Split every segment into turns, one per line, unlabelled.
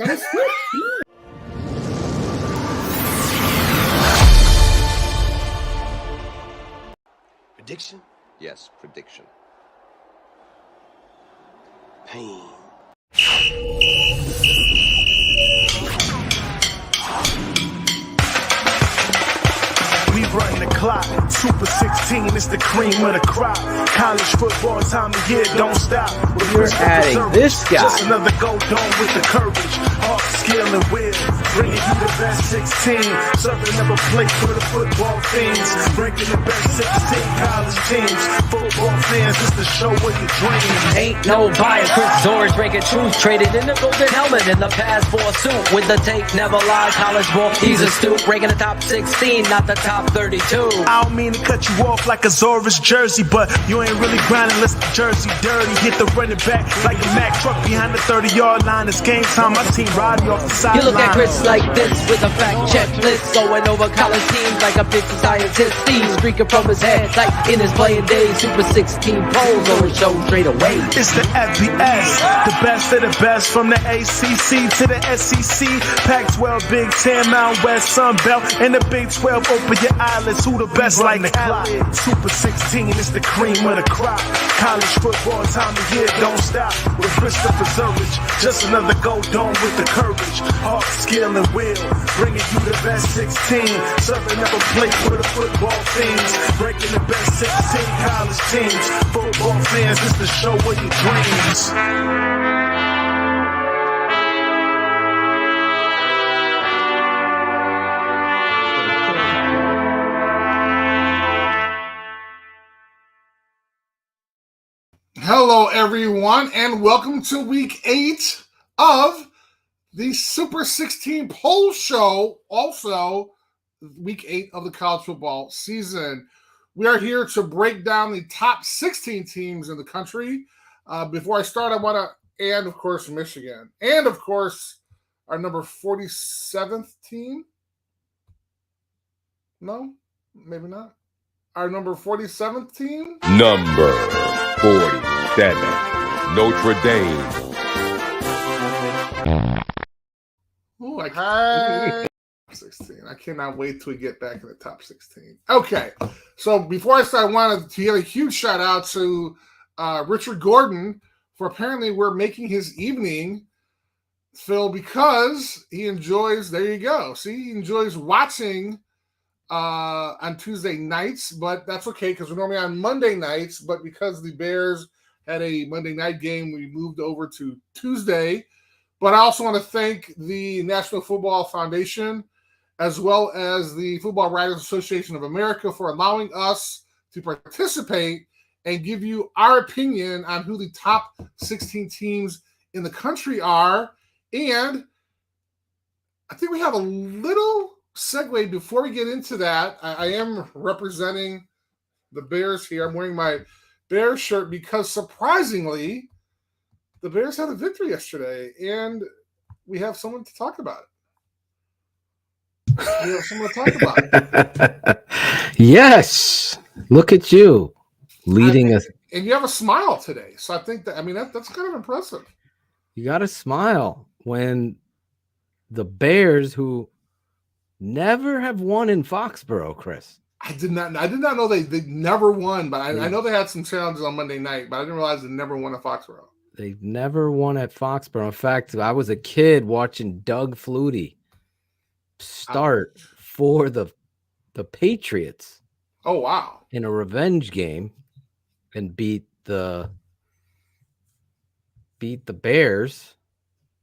It's on the script.
Prediction?
Yes, prediction.
Pain.
We run the clock. Super 16 is the cream of the crop. College football time of year, don't stop.
You're adding this guy.
Just another go dome with the courage, heart, skill, and will. Bringing you the best 16. Serving up a plate for the football fiends. Breaking the best 16 college teams. Football fans, it's the show of your dreams.
Ain't no bias. Chris Zorich breaking truth. Traded in the golden helmet in the past for a suit. With the tape, never lie. College ball, he's a stoop. Breaking the top 16, not the top 32.
I don't mean to cut you off like a Zorich jersey, but you ain't really grinding unless the jersey dirty. Hit the running back like a Mack truck behind the 30-yard line. It's game time. My team riding off the sideline.
You look at Chris like this with a fact checklist, going over college teams like a 50 scientist. He's streaking from his head like in his playing days. Super 16 polls on his show straight away.
It's the FBS, the best of the best from the ACC to the SEC. Pac-12, Big Ten, Mountain West, Sun Belt, and the Big 12. Open your eyelids. Who the best like the clock? Super 16 is the cream of the crop. College football time of year, don't stop. With Christopher Zorich, just another go dome with the courage, heart, skill, and will. Bringing you the best 16. Serving up a plate for the football fiends. Breaking the best 16 college teams. Football fans, it's the show of your dreams.
Hello, everyone, and welcome to week 8 of the Super 16 poll show. Also, week 8 of the college football season. We are here to break down the top 16 teams in the country. Before I start, I want to, and of course, Michigan. And of course, our number 47th team. No, maybe not. Our number 47th team.
Number 47, Notre Dame.
Oh, I 16. I cannot wait till we get back in the top 16. Okay, so before I start, I wanted to give a huge shout out to Richard Gordon for apparently we're making his evening, Phil, because he enjoys, there you go. See, he enjoys watching on Tuesday nights, but that's okay because we're normally on Monday nights, but because the Bears had a Monday night game, we moved over to Tuesday. But I also want to thank the National Football Foundation as well as the Football Writers Association of America for allowing us to participate and give you our opinion on who the top 16 teams in the country are. And I think we have a little segue before we get into that. I am representing the Bears here. I'm wearing my Bears shirt because surprisingly, the Bears had a victory yesterday, and we have someone to talk about it. We have someone to talk about it.
Yes, look at you leading us.
And you have a smile today, so I think that's kind of impressive.
You got to smile when the Bears, who never have won in Foxborough, Chris.
I did not know they never won, but I know they had some challenges on Monday night, but I didn't realize they never won at Foxborough.
They've never won at Foxborough. In fact, I was a kid watching Doug Flutie start for the Patriots.
Oh, wow.
In a revenge game and beat the Bears.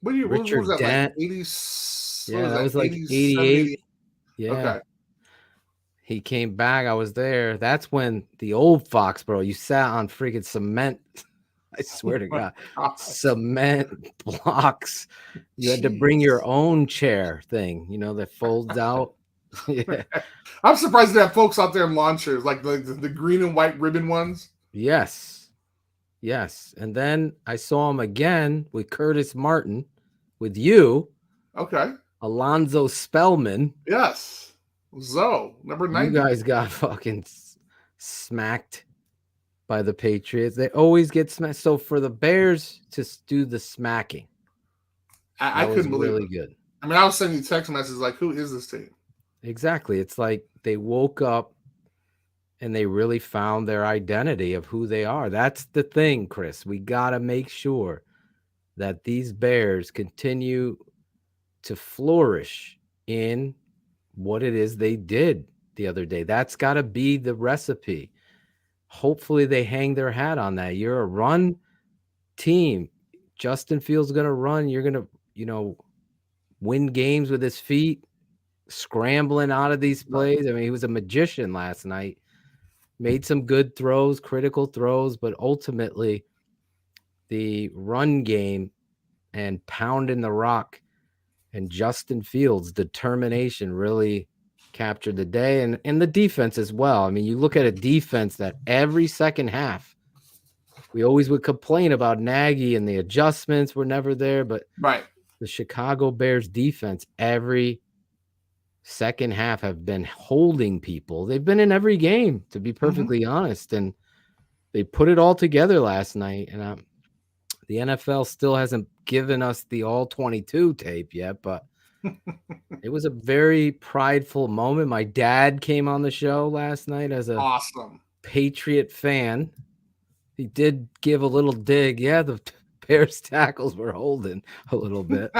What was that,
Dent,
like 80s?
Yeah, that was like
88.
88. Yeah.
Okay.
He came back. I was there. That's when the old Foxborough, you sat on freaking cement. I swear to God, cement blocks. You had to bring your own chair thing, that folds out. Yeah.
I'm surprised they have folks out there in lawn chairs, like the green and white ribbon ones.
Yes. And then I saw him again with Curtis Martin, with you.
Okay.
Alonzo Spellman.
Yes. Zoe, number 90.
You guys got fucking smacked by the Patriots. They always get smacked. So for the Bears to do the smacking,
I couldn't believe
really
it.
good.
I mean, I was sending you text messages like, who is this team?
Exactly. It's like they woke up and they really found their identity of who they are. That's the thing, Chris. We got to make sure that these Bears continue to flourish in what it is they did the other day. That's got to be the recipe. Hopefully they hang their hat on that. You're a run team. Justin Fields going to run. You're going to, win games with his feet, scrambling out of these plays. I mean, he was a magician last night. Made some good throws, critical throws, but ultimately the run game and pounding the rock and Justin Fields' determination really captured the day, and the defense as well. I mean, you look at a defense that every second half, we always would complain about Nagy and the adjustments were never there, but the Chicago Bears defense every second half have been holding people. They've been in every game, to be perfectly honest, and they put it all together last night. And the NFL still hasn't given us the all 22 tape yet, but it was a very prideful moment. My dad came on the show last night as a Patriot fan. He did give a little dig. Yeah, the Bears tackles were holding a little bit.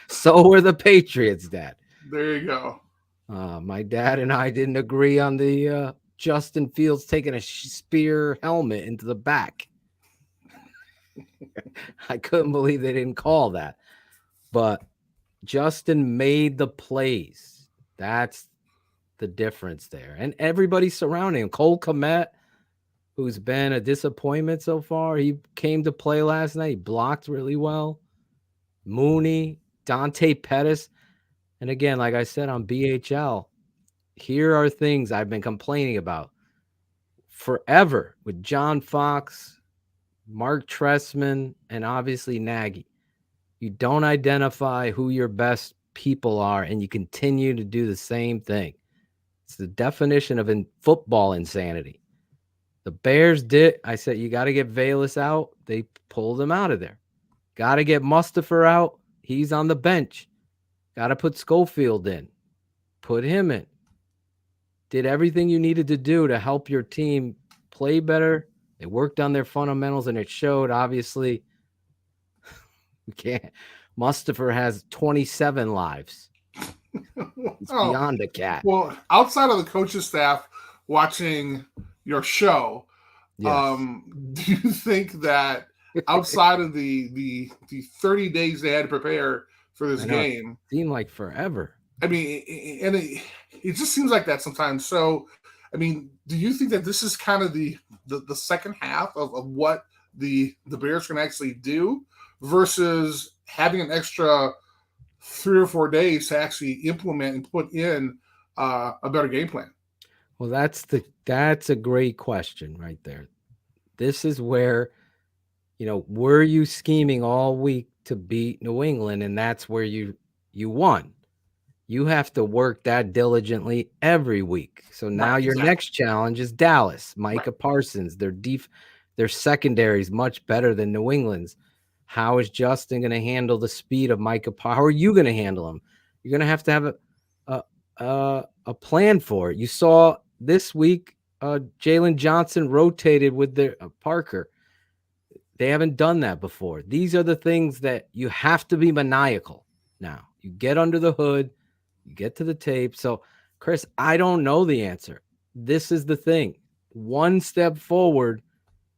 So were the Patriots, Dad.
There you go.
My dad and I didn't agree on the Justin Fields taking a spear helmet into the back. I couldn't believe they didn't call that. But Justin made the plays. That's the difference there. And everybody surrounding him. Cole Kmet, who's been a disappointment so far, he came to play last night. He blocked really well. Mooney, Dante Pettis. And again, like I said on BHL, here are things I've been complaining about forever with John Fox, Mark Trestman, and obviously Nagy. You don't identify who your best people are, and you continue to do the same thing. It's the definition of football insanity. The Bears did. I said, you got to get Velus out. They pulled him out of there. Got to get Mustafa out. He's on the bench. Got to put Schofield in. Put him in. Did everything you needed to do to help your team play better. They worked on their fundamentals, and it showed. Obviously, we can't. Mustafa has 27 lives. It's beyond a cat.
Well, outside of the coaching staff watching your show,
yes.
Do you think that outside of the 30 days they had to prepare for this game,
it seemed like forever?
I mean, and it just seems like that sometimes. So, I mean, do you think that this is kind of the second half of what the Bears can actually do versus having an extra 3 or 4 days to actually implement and put in a better game plan?
Well, that's a great question right there. This is where, were you scheming all week to beat New England, and that's where you won? You have to work that diligently every week. So now your next challenge is Dallas. Micah Parsons, their secondary is much better than New England's. How is Justin going to handle the speed of Micah? How are you going to handle him? You're going to have a plan for it. You saw this week, Jalen Johnson rotated with their Parker. They haven't done that before. These are the things that you have to be maniacal. Now you get under the hood, you get to the tape. So, Chris, I don't know the answer. This is the thing. 1 step forward,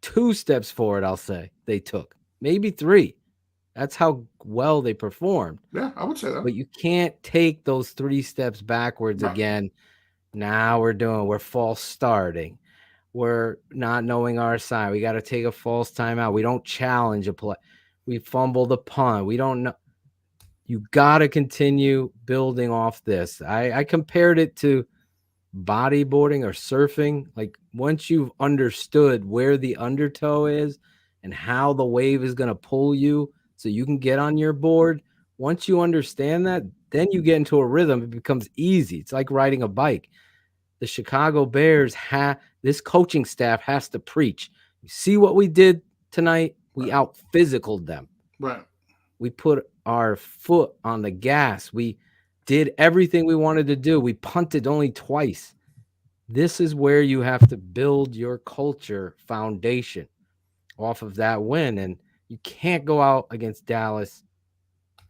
2 steps forward, I'll say they took. Maybe 3. That's how well they performed.
Yeah, I would say that.
But you can't take those 3 steps backwards again. Now we're false starting. We're not knowing our side. We got to take a false timeout. We don't challenge a play. We fumble the punt. We don't know. You got to continue building off this. I compared it to bodyboarding or surfing. Like once you've understood where the undertow is and how the wave is going to pull you so you can get on your board, once you understand that, then you get into a rhythm. It becomes easy. It's like riding a bike. The Chicago Bears this coaching staff has to preach. You see what we did tonight? We out-physicaled them.
Right.
We put our foot on the gas. We did everything we wanted to do. We punted only twice. This is where you have to build your culture foundation off of that win. And you can't go out against Dallas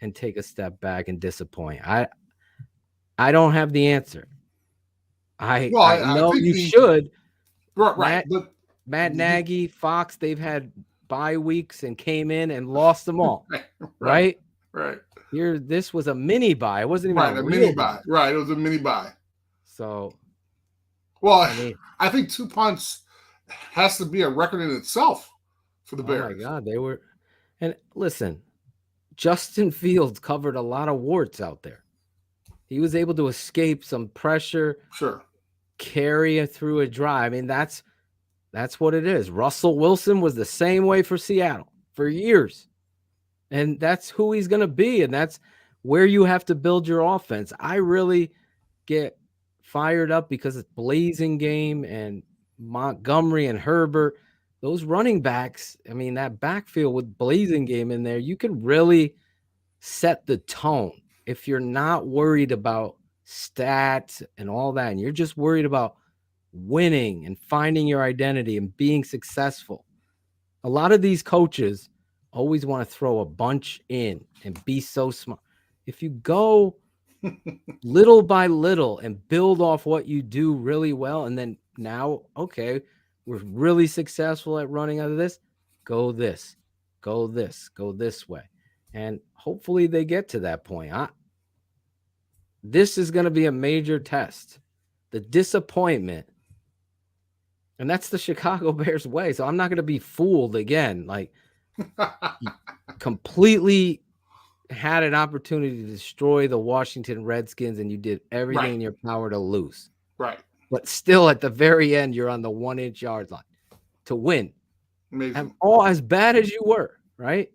and take a step back and disappoint. I don't have the answer. I know
think
you should.
Right.
Matt Nagy, Fox, they've had bye weeks and came in and lost them all. Right. Here, this was a mini bye. It wasn't even a
mini bye. Right. It was a mini bye.
So,
well, I think 2 punts has to be a record in itself for the Bears.
Oh my God, they were. And listen, Justin Fields covered a lot of warts out there. He was able to escape some pressure.
Sure.
Carry it through a drive. I mean, that's what it is. Russell Wilson was the same way for Seattle for years. And that's who he's going to be. And that's where you have to build your offense. I really get fired up because it's Blazing Game and Montgomery and Herbert. Those running backs, I mean, that backfield with Blazing Game in there, you can really set the tone. If you're not worried about stats and all that, and you're just worried about winning and finding your identity and being successful. A lot of these coaches always want to throw a bunch in and be so smart. If you go little by little and build off what you do really well, and then now, okay, we're really successful at running out of this, go this way. And hopefully they get to that point. This is going to be a major test. The disappointment. And that's the Chicago Bears way. So I'm not going to be fooled again. Like, you completely had an opportunity to destroy the Washington Redskins and you did everything in your power to lose.
Right.
But still at the very end, you're on the 1 inch yard line to win.
Amazing.
And all as bad as you were, right?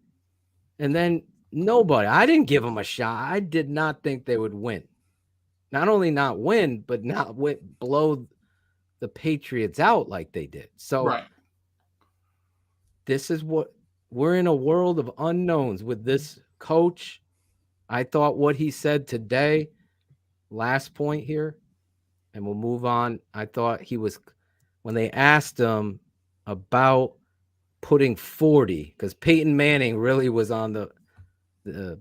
And then I didn't give them a shot. I did not think they would win. Not only not win, but not blow the Patriots out like they did. So this is what we're in, a world of unknowns with this coach. I thought what he said today, last point here, and we'll move on. I thought he was, when they asked him about putting 40, because Peyton Manning really was on the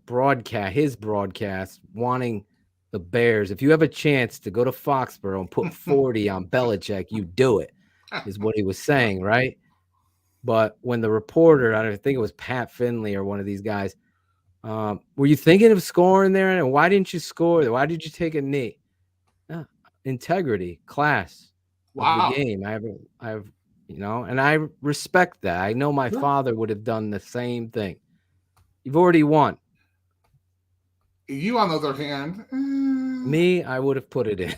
broadcast, his broadcast, wanting the Bears. If you have a chance to go to Foxborough and put 40 on Belichick, you do it, is what he was saying, right? But when the reporter, I don't think it was Pat Finley or one of these guys, were you thinking of scoring there? And why didn't you score? Why did you take a knee? Integrity, class of the game. I have, and I respect that. I know my father would have done the same thing. You've already won.
You, on the other hand,
me, I would have put it in.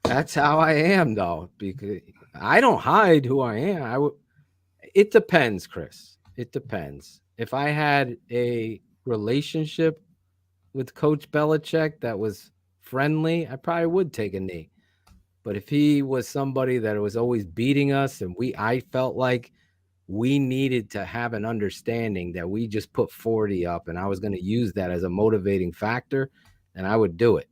That's how I am, though, because I don't hide who I am. It depends, Chris. It depends. If I had a relationship with Coach Belichick that was friendly, I probably would take a knee. But if he was somebody that was always beating us, and I felt like we needed to have an understanding that we just put 40 up, and I was going to use that as a motivating factor, and I would do it.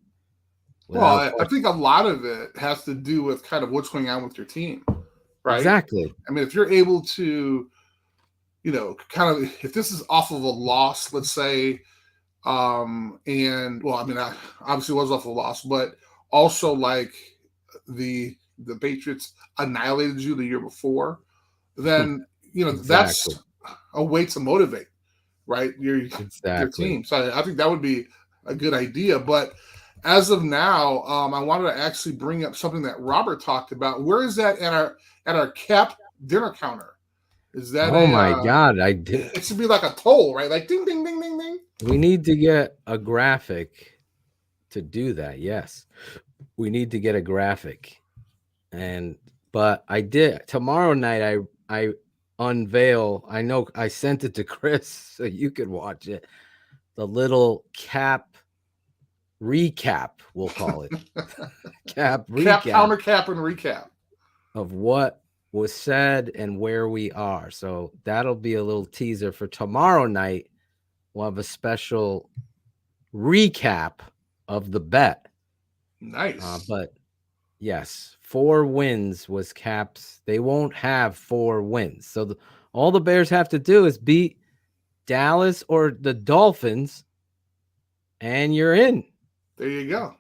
Well, I think a lot of it has to do with kind of what's going on with your team, right?
Exactly.
I mean, if you're able to, kind of, if this is off of a loss, let's say, and well, I mean, I obviously was off of a loss, but also like the Patriots annihilated you the year before, then that's a way to motivate, right? Your team. So I think that would be a good idea. But as of now, I wanted to actually bring up something that Robert talked about. Where is that at our cap dinner counter? Is that
my God, I did.
It should be like a toll, right? Like ding, ding, ding, ding, ding.
We need to get a graphic to do that. Yes, we need to get a graphic. But I did tomorrow night. I unveil. I know I sent it to Chris so you could watch it. The little cap recap, we'll call it. Cap recap.
Counter cap and recap
of what was said and where we are. So that'll be a little teaser for tomorrow night. We'll have a special recap of the bet.
Nice.
But yes, 4 wins was Caps. They won't have 4 wins. So all the Bears have to do is beat Dallas or the Dolphins, and you're in.
There you go.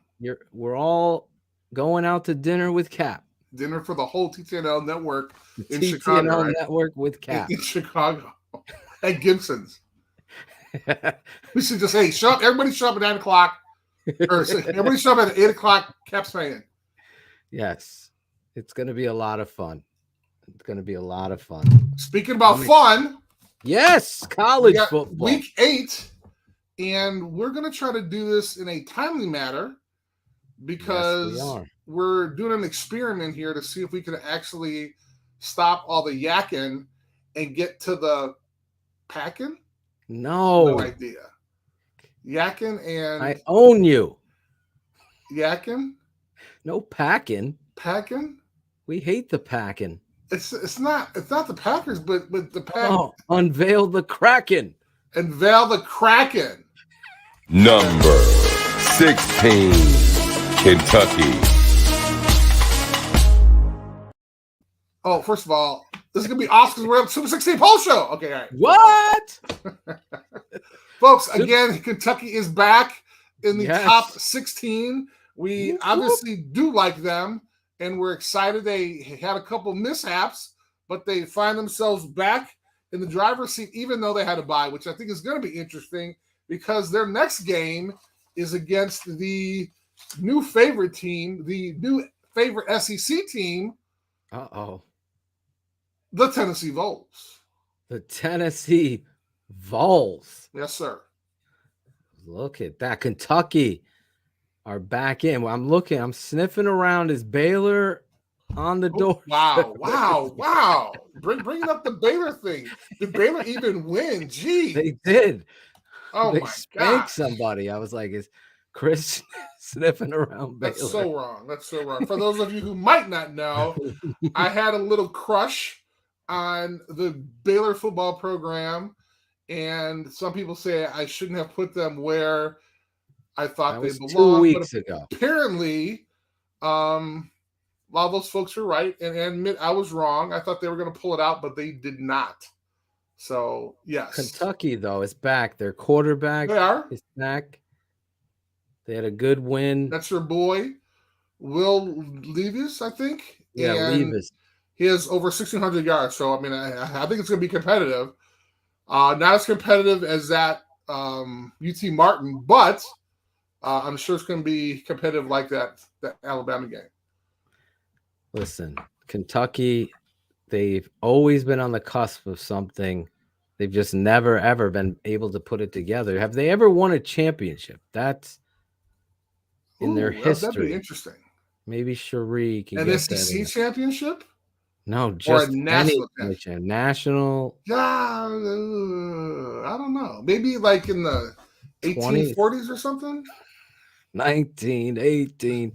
We're all going out to dinner with Cap.
Dinner for the whole TTNL network in
TTNL
Chicago. Right?
network with Cap.
In Chicago. At Gibson's. We should just, hey, show up. Everybody show up at 9 o'clock. Or everybody show up at 8 o'clock. Caps fan.
Yes. It's going to be a lot of fun. It's going to be a lot of fun.
Speaking about fun.
Yes. College football.
Week 8. And we're going to try to do this in a timely manner because we're doing an experiment here to see if we can actually stop all the yakking and get to the packing. No idea. Yakking and
I own you.
Yakking?
No packing.
Packing?
We hate the packing.
It's not the Packers, but the pack.
Oh, unveil the Kraken.
Unveil the Kraken.
Number 16, Kentucky.
Oh, first of all, this is going to be awesome because we're at Super 16 poll show. Okay, all right.
What?
Folks, again, Kentucky is back in the top 16. We obviously do like them, and we're excited. They had a couple mishaps, but they find themselves back in the driver's seat, even though they had a bye, which I think is going to be interesting because their next game is against the new favorite team, the new favorite SEC team. The Tennessee Vols.
The Tennessee Vols.
Yes, sir.
Look at that. Kentucky are back in. I'm sniffing around. Is Baylor on the door?
Wow. Bringing up the Baylor thing. Did Baylor even win? Gee.
They did.
Oh,
they
my
spanked
God.
Somebody. I was like, is Chris sniffing around Baylor?
That's so wrong. For those of you who might not know, I had a little crush on the Baylor football program, and some people say I shouldn't have put them where I thought they belonged.
2 weeks ago.
Apparently, a lot of those folks were right, and admit I was wrong. I thought they were going to pull it out, but they did not. So, yes.
Kentucky, though, is back. Their quarterback is back. They had a good win.
That's your boy, Will Levis, I think.
Yeah, Levis.
He has over 1,600 yards. So, I mean, I think it's going to be competitive. Not as competitive as that UT Martin, but I'm sure it's going to be competitive like that Alabama game.
Listen, Kentucky, they've always been on the cusp of something. They've just never, ever been able to put it together. Have they ever won a championship? That's in their history.
That'd be interesting.
Maybe Cherie can
get
that.
An SEC championship?
No, just
or a national
championship. National.
Yeah, I don't know. Maybe like in the 1840s or something?
1918.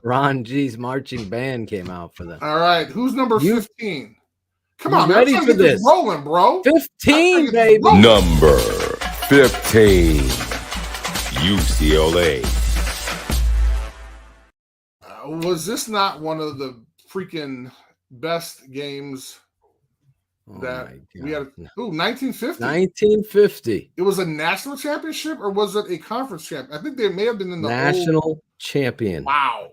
Ron G's marching band came out for them.
All right, who's number 15? Come on,
ready for this?
Rolling, bro.
15, baby.
Number 15, UCLA.
Was this not one of the freaking best games that we had? 1950.
1950.
It was a national championship, or was it a conference champ? I think they may have been in the
national champion.
Wow.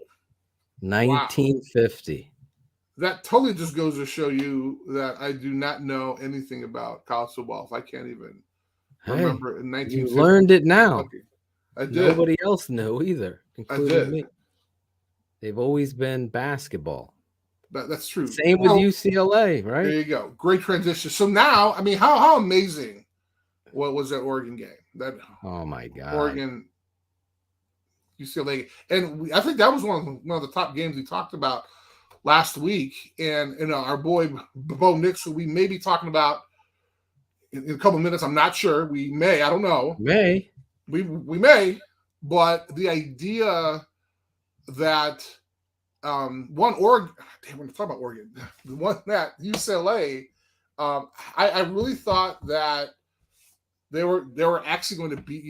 1950.
That totally just goes to show you that I do not know anything about college football. If I can't even remember in 1950.
You learned it now.
I did.
Nobody else knew either, including me. They've always been basketball.
That's true.
Same with UCLA, right?
There you go. Great transition. So now, I mean, how amazing what was that Oregon game? That
oh my God,
Oregon UCLA, and I think that was one of the top games we talked about last week. And our boy Bo Nix, who we may be talking about in a couple of minutes. I'm not sure. We may. I don't know.
We
may, but the idea that one Oregon. Damn, we're talking about Oregon. The one that UCLA. I really thought that they were actually going to beat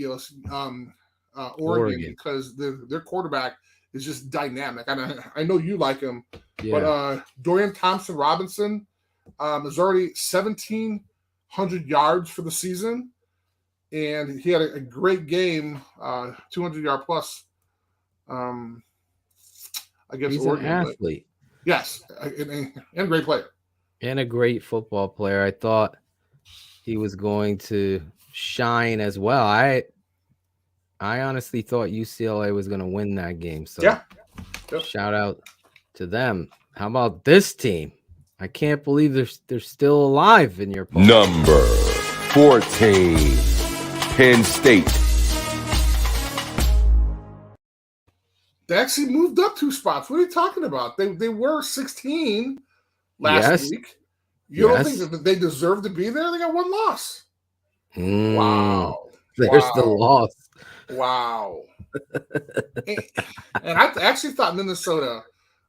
Oregon because their quarterback is just dynamic. I know you like him, but Dorian Thompson-Robinson is already 1,700 yards for the season, and he had a great game, 200-yard plus against
He's
Oregon.
an athlete.
Yes, and a great player.
And a great football player. I thought he was going to shine as well. I honestly thought UCLA was going to win that game. So
Yep.
Shout out to them. How about this team? I can't believe they're still alive in your poll.
Number 14, Penn State.
They actually moved up 2 spots. What are you talking about? They were 16 last week. You don't think that they deserve to be there? They got 1 loss. Wow.
There's the loss.
Wow. and I actually thought Minnesota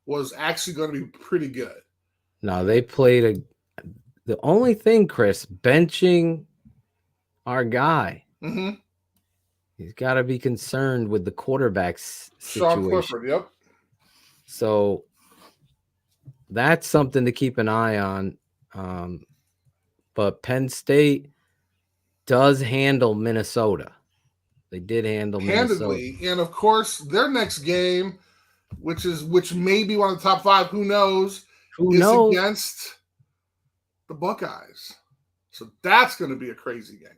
was actually going to be pretty good.
No, they played the only thing, Chris, benching our guy.
Mm-hmm.
He's got to be concerned with the quarterback's
Sean
situation.
Clifford, yep.
So that's something to keep an eye on. But Penn State does handle Minnesota. They did handle
handedly,
Minnesota.
And of course, their next game, which may be one of the top 5, who knows, is against the Buckeyes. So that's going to be a crazy game.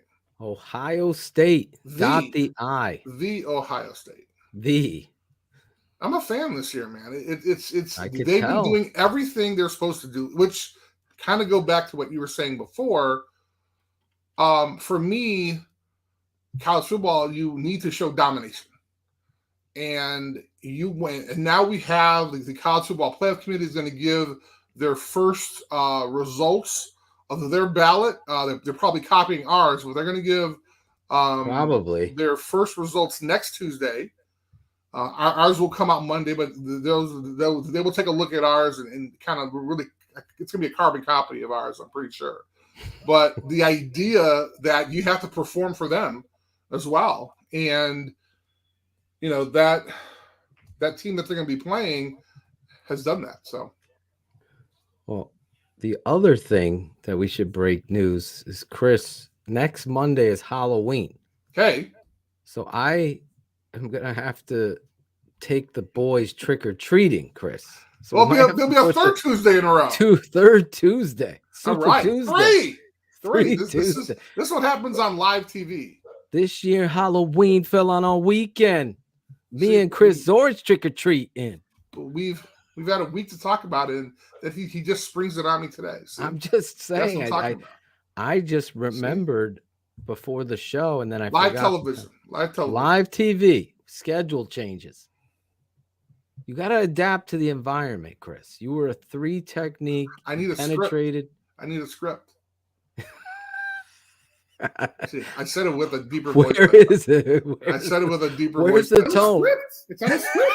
Ohio State got the eye.
The Ohio State.
I'm
a fan this year, man. It's they've
tell.
been doing everything they're supposed to do, which kind of go back to what you were saying before. For me, college football, you need to show domination. And you went, and now we have the college football playoff committee is going to give their first results of their ballot. They're probably copying ours, but they're going to give
probably
their first results next Tuesday. Ours will come out Monday, but they will take a look at ours and kind of really, it's going to be a carbon copy of ours, I'm pretty sure. But the idea that you have to perform for them as well. And, you know, that team that they're going to be playing has done that. So,
well, the other thing that we should break news is, Chris, next Monday is Halloween.
Okay.
So I am going to have to take the boys trick-or-treating, Chris. So
well, there'll be a third Tuesday in a row.
Third Tuesday.
Super All right.
Tuesday.
Three. This is what happens on live TV.
This year, Halloween fell on our weekend. Me and Chris Zorich trick-or-treating.
We've had a week to talk about it, and that he just springs it on me today. So
I'm just saying. I just remembered before the show, and then I
live
forgot.
Television.
Live TV. Schedule changes. You got to adapt to the environment, Chris. You were a 3-technique.
I need a
penetrated.
Script. I need a script. See, I said it with a deeper voice.
Where is it?
I said it with a deeper
voice. Where's the tone?
It's on a script.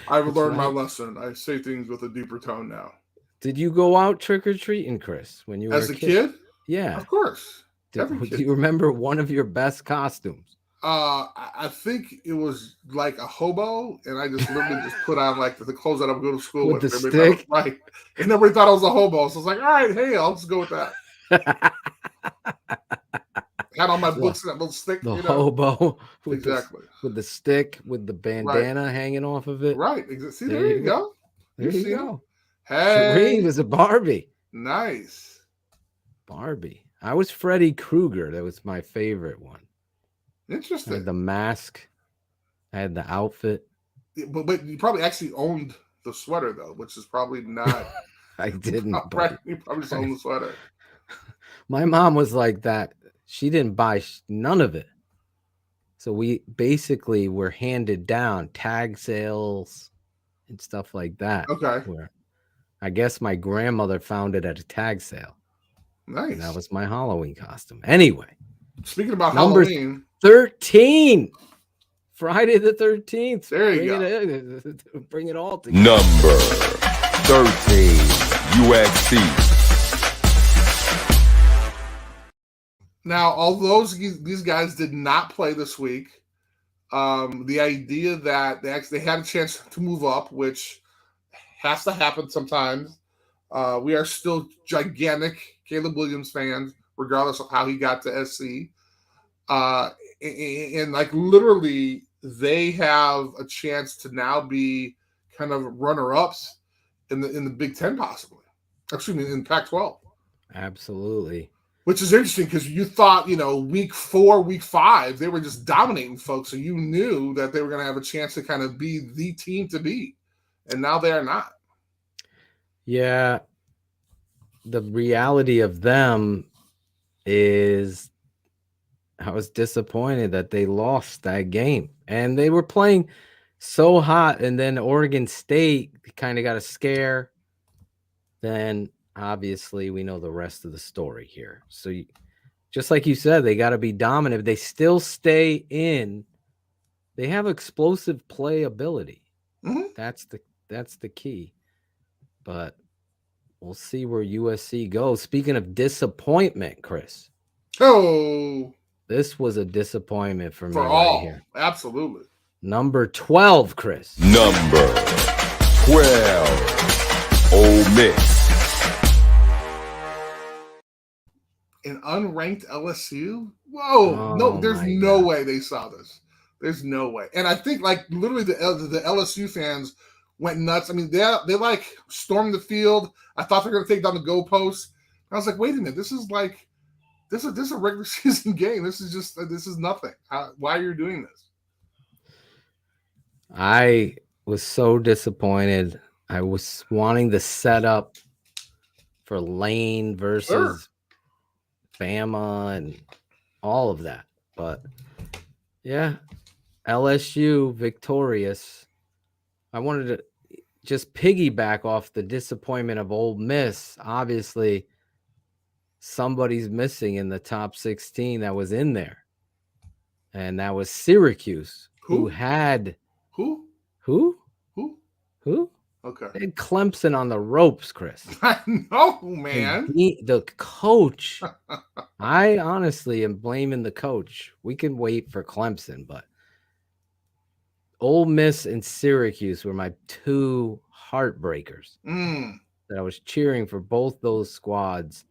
I've learned my lesson. I say things with a deeper tone now.
Did you go out trick-or-treating, Chris, when you were
as a kid?
Yeah.
Of course.
Do you remember one of your best costumes?
I think it was like a hobo, and I just literally just put on like the clothes that I would go to school
with. The stick?
Right. And everybody thought I was a hobo. So I was like, all right, hey, I'll just go with that. Had all my books and that little stick.
The hobo.
Exactly.
With the stick, with the bandana hanging off of it.
Right. See, there you go.
There you go.
Hey.
Shereen was a Barbie.
Nice.
Barbie. I was Freddy Krueger. That was my favorite one.
Interesting.
I had the mask. I had the outfit.
But you probably actually owned the sweater, though, which is probably not.
I didn't.
You probably just owned the sweater.
My mom was like that. She didn't buy none of it. So we basically were handed down tag sales and stuff like that.
Okay.
Where I guess my grandmother found it at a tag sale.
Nice.
And that was my Halloween costume. Anyway.
Speaking about Halloween.
13 Friday the 13th.
There you
go. Bring it all together.
Number 13, USC.
Now, although these guys did not play this week, the idea that they actually had a chance to move up, which has to happen sometimes. We are still gigantic Caleb Williams fans, regardless of how he got to SC. And like literally, they have a chance to now be kind of runner-ups in the Big Ten, possibly. Excuse me, in Pac-12.
Absolutely.
Which is interesting because you thought, week 4, week 5, they were just dominating folks. So you knew that they were going to have a chance to kind of be the team to beat. And now they are not.
Yeah. The reality of them is I was disappointed that they lost that game. And they were playing so hot. And then Oregon State kind of got a scare. Then obviously we know the rest of the story here. So just like you said, they got to be dominant. They still stay in. They have explosive play ability.
Mm-hmm.
That's the key. But we'll see where USC goes. Speaking of disappointment, Chris.
Oh,
this was a disappointment for me
all.
Right here.
Absolutely.
Number 12, Chris.
Number 12, Ole Miss.
An unranked LSU? Whoa. No, there's no way they saw this. There's no way. And I think like literally the LSU fans went nuts. I mean, they like stormed the field. I thought they were going to take down the goalposts. I was like, wait a minute. This is a regular season game. This is nothing. Why are you doing this?
I was so disappointed. I was wanting the setup for Lane versus Bama and all of that. But yeah, LSU victorious. I wanted to just piggyback off the disappointment of Ole Miss. Obviously, somebody's missing in the top 16 that was in there. And that was Syracuse, who had
Who? Okay.
They had Clemson on the ropes, Chris.
I know, man.
The coach. I honestly am blaming the coach. We can wait for Clemson, but Ole Miss and Syracuse were my two heartbreakers that I was cheering for both those squads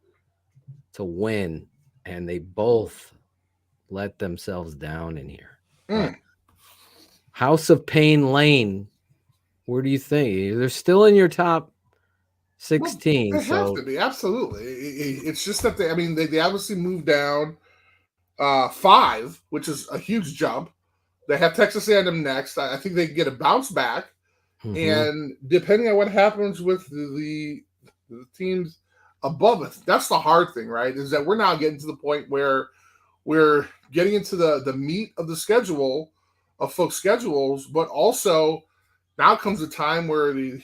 to win, and they both let themselves down in here. House of Pain Lane, where do you think? They're still in your top 16.
Well, they have to be, absolutely. It's just that they obviously moved down 5, which is a huge jump. They have Texas A&M next. I think they get a bounce back. And depending on what happens with the teams above us, that's the hard thing, right? Is that we're now getting to the point where we're getting into the meat of the schedule, of folks' schedules, but also now comes a time where the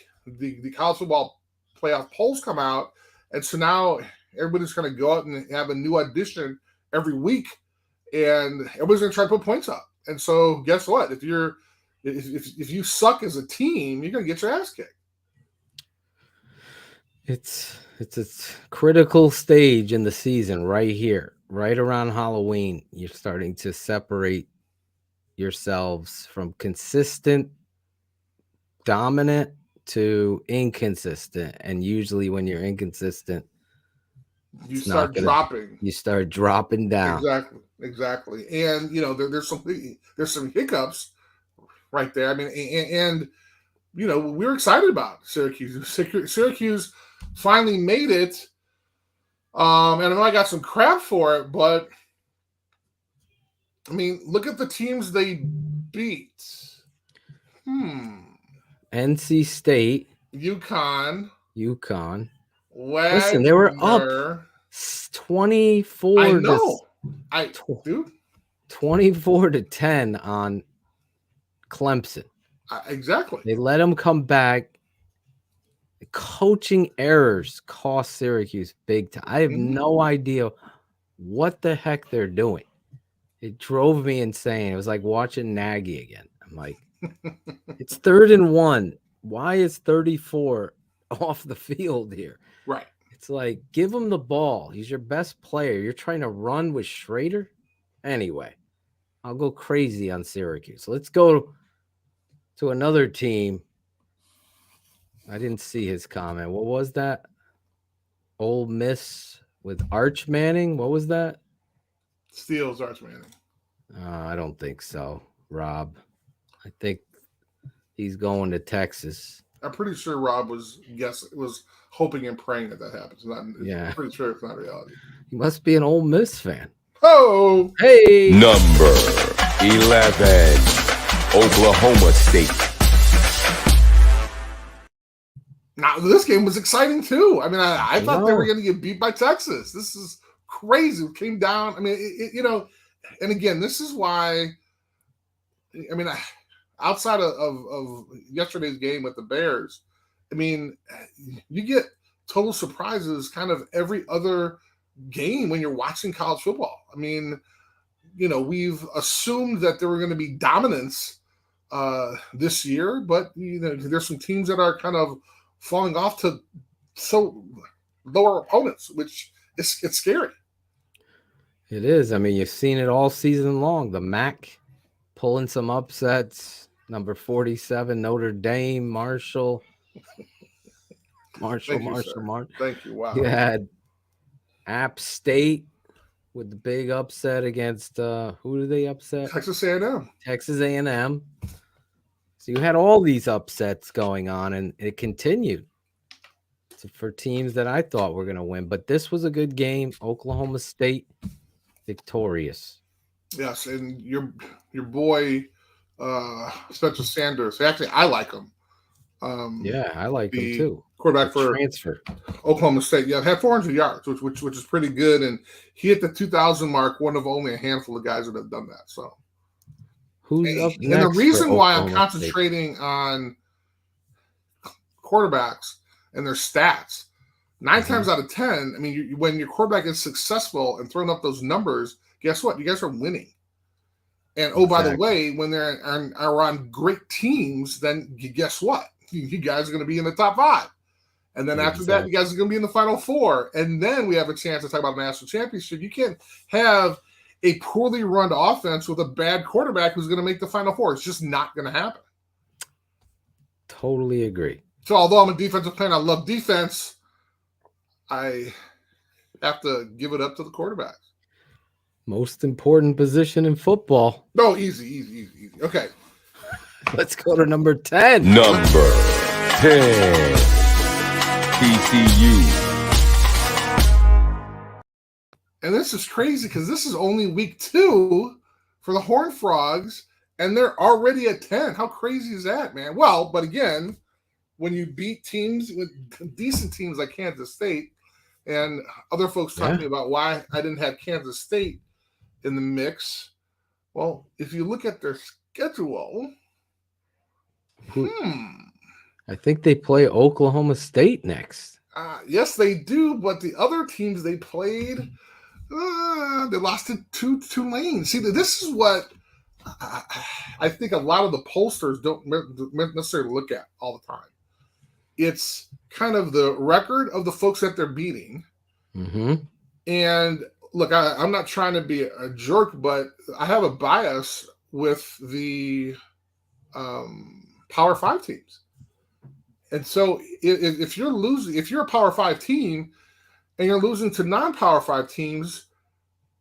college football playoff polls come out, and so now everybody's going to go out and have a new audition every week, and everybody's going to try to put points up. And so, guess what? If you suck as a team, you're going to get your ass kicked.
It's a critical stage in the season right here, right around Halloween. You're starting to separate yourselves from consistent, dominant to inconsistent. And usually when you're inconsistent,
you start dropping.
You start dropping down.
Exactly. And there's some hiccups right there. I mean, and we were excited about Syracuse. Syracuse finally made it. And I know I got some crap for it, but I mean, look at the teams they beat.
NC State,
UConn.
Wagner, listen, they were up 24.
I know.
24-10 on Clemson.
Exactly.
They let them come back. Coaching errors cost Syracuse big time. I have no idea what the heck they're doing. It drove me insane. It was like watching Nagy again. I'm like, it's 3rd and 1. Why is 34 off the field here?
Right.
It's like, give him the ball. He's your best player. You're trying to run with Schrader? Anyway, I'll go crazy on Syracuse. Let's go to another team. I didn't see his comment. What was that? Ole Miss with Arch Manning? What was that?
Steals Arch Manning.
I don't think so, Rob. I think he's going to Texas.
I'm pretty sure Rob was hoping and praying that happens.
Yeah.
I'm pretty sure it's not reality.
He must be an Ole Miss fan.
Oh,
Hey,
Number 11, Oklahoma State.
now this game was exciting too. I mean, I thought they
know.
were going to get beat by Texas. This is crazy. It came down. I mean, and again, this is why. I mean, outside of yesterday's game with the Bears, I mean, you get total surprises kind of every other game when you're watching college football. I mean, we've assumed that there were going to be dominance this year, but there's some teams that are kind of falling off to so lower opponents, which it's scary.
it is. I mean, you've seen it all season long. The MAC pulling some upsets. Number 47, Notre Dame, Marshall.
Thank you. Wow.
You had App State with the big upset against who did they upset?
Texas A&M.
Texas A&M. So you had all these upsets going on, and it continued for teams that I thought were going to win. But this was a good game. Oklahoma State victorious.
Yes, and your boy Spencer Sanders. Actually, I like him.
Yeah, I like him too.
Quarterback for
transfer
Oklahoma State. Yeah, had 400 yards, which is pretty good, and he hit the 2,000 mark. One of only a handful of guys that have done that. So,
who's up
and
next?
the reason
for
why I'm
Oklahoma
concentrating on quarterbacks and their stats, 9 times out of 10, I mean, when your quarterback is successful and throwing up those numbers, guess what? You guys are winning. And by the way, when they're on great teams, then guess what? You guys are going to be in the top 5. And then after that, you guys are going to be in the Final 4. And then we have a chance to talk about a national championship. You can't have a poorly run offense with a bad quarterback who's going to make the Final 4. It's just not going to happen.
Totally agree.
So although I'm a defensive player and I love defense, I have to give it up to the quarterback.
Most important position in football.
No, easy. Okay.
Let's go to number 10.
Number 10, TCU.
And this is crazy because this is only week 2 for the Horned Frogs, and they're already at 10. How crazy is that, man? Well, but again, when you beat teams with decent teams like Kansas State, and other folks talking to me about why I didn't have Kansas State in the mix. Well, if you look at their schedule,
I think they play Oklahoma State next.
yes, they do. But the other teams they played, they lost to Tulane. See, this is what I think a lot of the pollsters don't necessarily look at all the time. It's kind of the record of the folks that they're beating.
Mm-hmm.
And look, I'm not trying to be a jerk, but I have a bias with the Power 5 teams. And so if you're losing, if you're a Power 5 team and you're losing to non-Power 5 teams,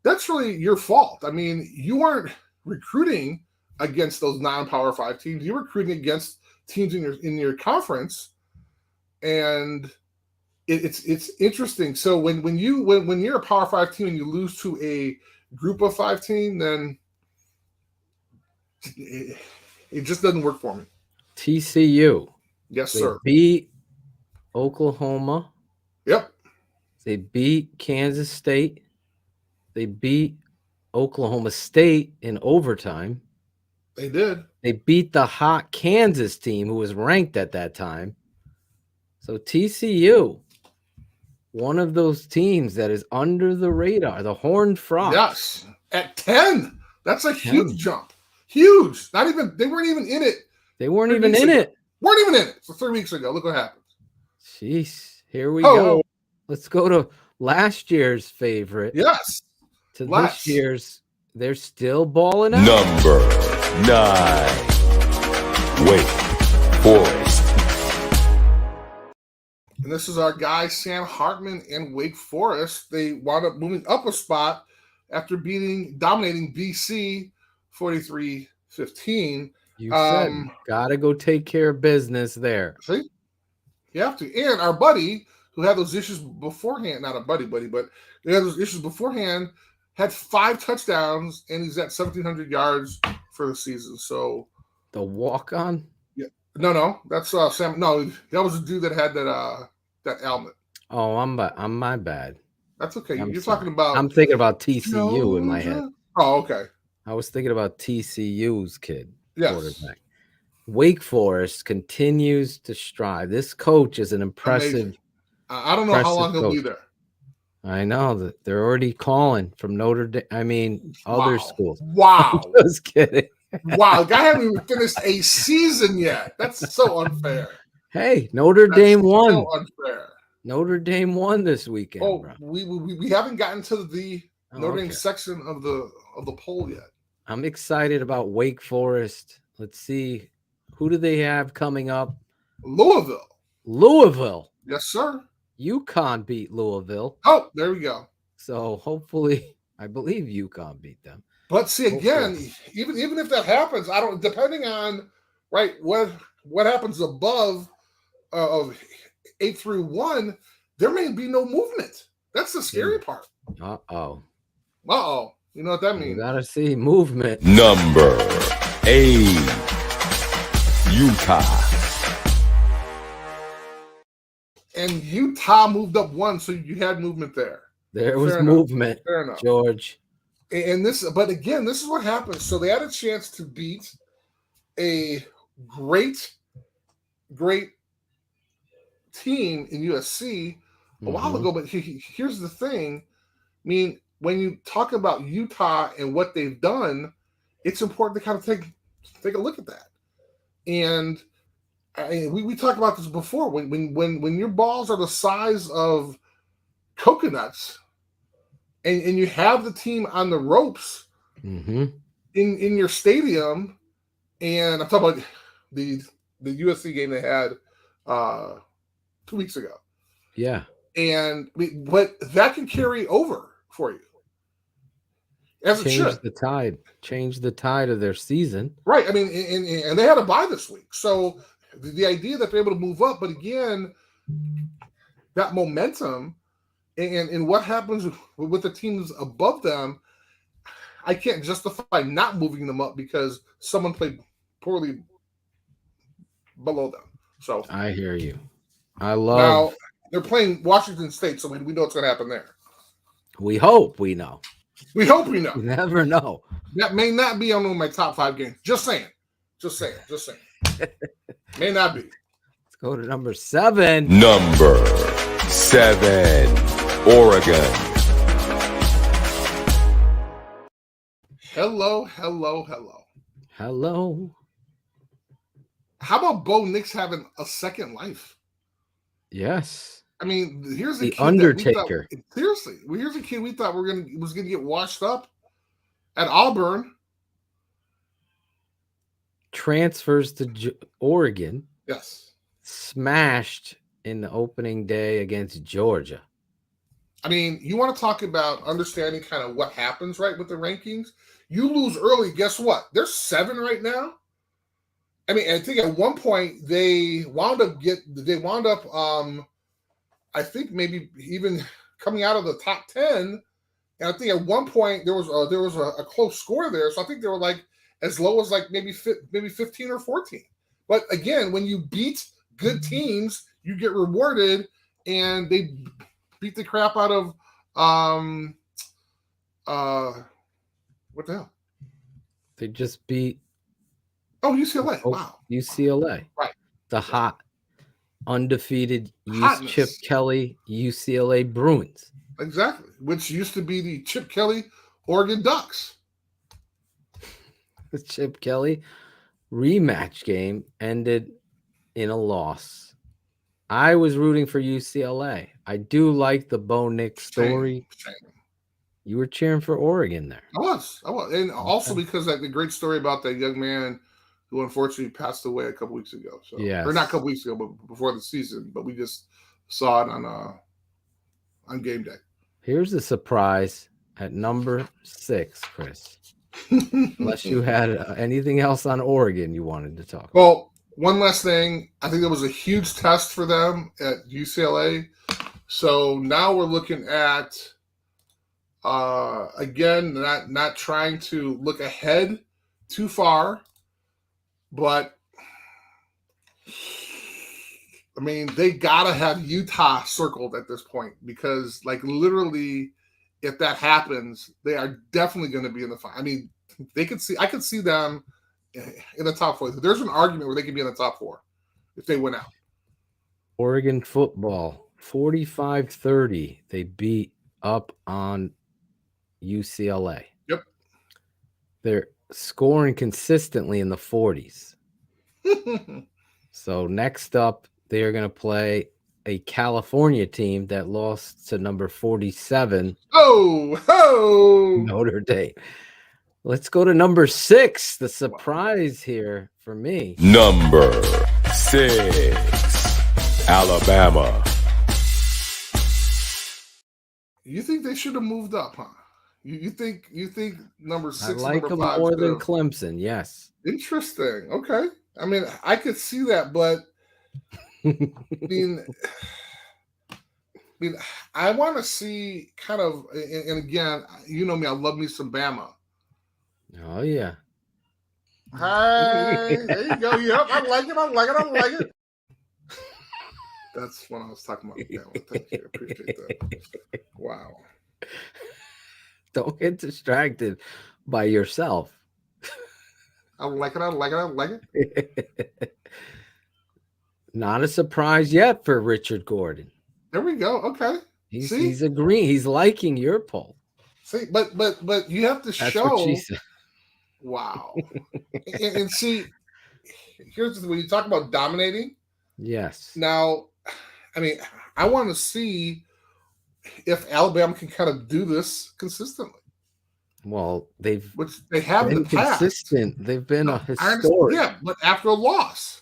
that's really your fault. I mean, you aren't recruiting against those non-Power 5 teams. You're recruiting against teams in your conference. And it's interesting. So when you're a Power 5 team and you lose to a Group of 5 team, then it just doesn't work for me.
TCU.
Yes,
They
sir.
beat Oklahoma.
Yep.
They beat Kansas State. They beat Oklahoma State in overtime.
They did.
They beat the hot Kansas team who was ranked at that time. So TCU, one of those teams that is under the radar, the Horned Frogs.
Yes. At 10. That's a huge jump. Huge. Not even they weren't even in it.
They weren't even in it.
Weren't even in it. So 3 weeks ago. Look what happened.
Jeez. Here we go. Let's go to last year's favorite.
Yes.
To this year's. They're still balling out.
Number 9. Wake Forest.
And this is our guy, Sam Hartman and Wake Forest. They wound up moving up a spot after dominating BC 43-15.
You said, gotta go take care of business there.
See? You have to. And our buddy, who had those issues beforehand, not a buddy, but he had those issues beforehand, had 5 touchdowns, and he's at 1,700 yards for the season. So
the walk-on?
Yeah. No, that's Sam. No, that was the dude that had that helmet.
Oh, I'm my bad.
That's okay. You're talking about.
I'm thinking about TCU in my head.
Oh, okay.
I was thinking about TCU's kid.
Yes.
Quarterback. Wake Forest continues to strive. This coach is an impressive.
I don't know how long he'll be there.
I know that they're already calling from Notre Dame. I mean, other schools.
Wow.
Just kidding.
Wow. The guy hasn't even finished a season yet. That's so unfair.
Hey, Notre Dame won.
So unfair.
Notre Dame won this weekend.
Oh,
bro.
we haven't gotten to the Notre Dame section of the poll yet.
I'm excited about Wake Forest. Let's see. Who do they have coming up? Louisville.
Yes, sir.
UConn beat Louisville.
Oh, there we go.
So hopefully, I believe UConn beat them.
But see, again, even if that happens, I don't. Depending on what happens above of 8 through 1, there may be no movement. That's the scary part.
Uh-oh.
You know what that means?
You gotta see movement.
Number 8. Utah.
And Utah moved up 1, so you had movement there.
There was movement,
Fair enough.
George.
And but again, this is what happens. So they had a chance to beat a great team in USC a while ago. But here's the thing. I mean, when you talk about Utah and what they've done, it's important to kind of take a look at that. And we talked about this before. When your balls are the size of coconuts, and you have the team on the ropes in your stadium, and I'm talking about the USC game they had 2 weeks ago.
Yeah,
but that can carry over for you.
Change the tide of their season.
Right. I mean, and they had a bye this week. So the idea that they're able to move up, but again, that momentum and what happens with the teams above them, I can't justify not moving them up because someone played poorly below them. So
I hear you.
Now they're playing Washington State, so we know what's going to happen there.
We hope we know.
We hope we know.
You never know.
That may not be on one of my top 5 games. Just saying. May not be.
Let's go to number 7.
Number 7, Oregon.
Hello. How about Bo Nix having a second life?
Yes.
I mean, here's
the Undertaker.
Seriously, here's a kid we thought was gonna get washed up at Auburn.
Transfers to Oregon.
Yes.
Smashed in the opening day against Georgia.
I mean, you want to talk about understanding kind of what happens, right, with the rankings? You lose early, guess what? They're 7 right now. I mean, I think at one point they wound up I think maybe even coming out of the top 10. And I think at one point there was a close score there. So I think they were like as low as like maybe 15 or 14. But again, when you beat good teams, you get rewarded, and they beat the crap out of what the hell?
They just beat
UCLA. Wow.
UCLA.
Right.
The hot undefeated
Hotness.
Chip Kelly UCLA Bruins.
Exactly. Which used to be the Chip Kelly Oregon Ducks.
The Chip Kelly rematch game ended in a loss. I was rooting for UCLA. I do like the Bo Nix story.
Shame.
You were cheering for Oregon there.
I was. And also because the great story about that young man who unfortunately passed away a couple weeks ago. So,
Yes.
or not a couple weeks ago, but before the season. But we just saw it on game day.
Here's the surprise at number 6, Chris. Unless you had anything else on Oregon you wanted to talk about.
Well, one last thing. I think that was a huge test for them at UCLA. So now we're looking at, again, not trying to look ahead too far, but I mean, they got to have Utah circled at this point because, like, literally, if that happens, they are definitely going to be in the final. I mean, I could see them in the top 4. There's an argument where they could be in the top 4 if they win out.
Oregon football, 45-30. They beat up on UCLA.
Yep.
They're scoring consistently in the 40s. So next up, they are going to play a California team that lost to number 47. Notre Dame. Let's go to number 6. The surprise here for me.
Number 6, Alabama.
You think they should have moved up, huh? You think number 6?
I like them
number 5
more than Clemson. Yes.
Interesting. Okay. I mean, I could see that, but I mean, I want to see kind of, and again, you know me, I love me some Bama.
Oh yeah.
Hey, there you go. Yep, I like it. That's when I was talking about Bama. Thank you. I appreciate that. Wow.
Don't get distracted by yourself.
I like it.
Not a surprise yet for Richard Gordon.
There we go. Okay.
He's agreeing. He's liking your poll.
See, but you have to
That's
show.
what she said.
Wow. and see, here's when you talk about dominating.
Yes.
Now, I mean, I want to see if Alabama can kind of do this consistently.
Well, they
have
been
in the past.
Consistent. They've been a historic.
Yeah, but after a loss.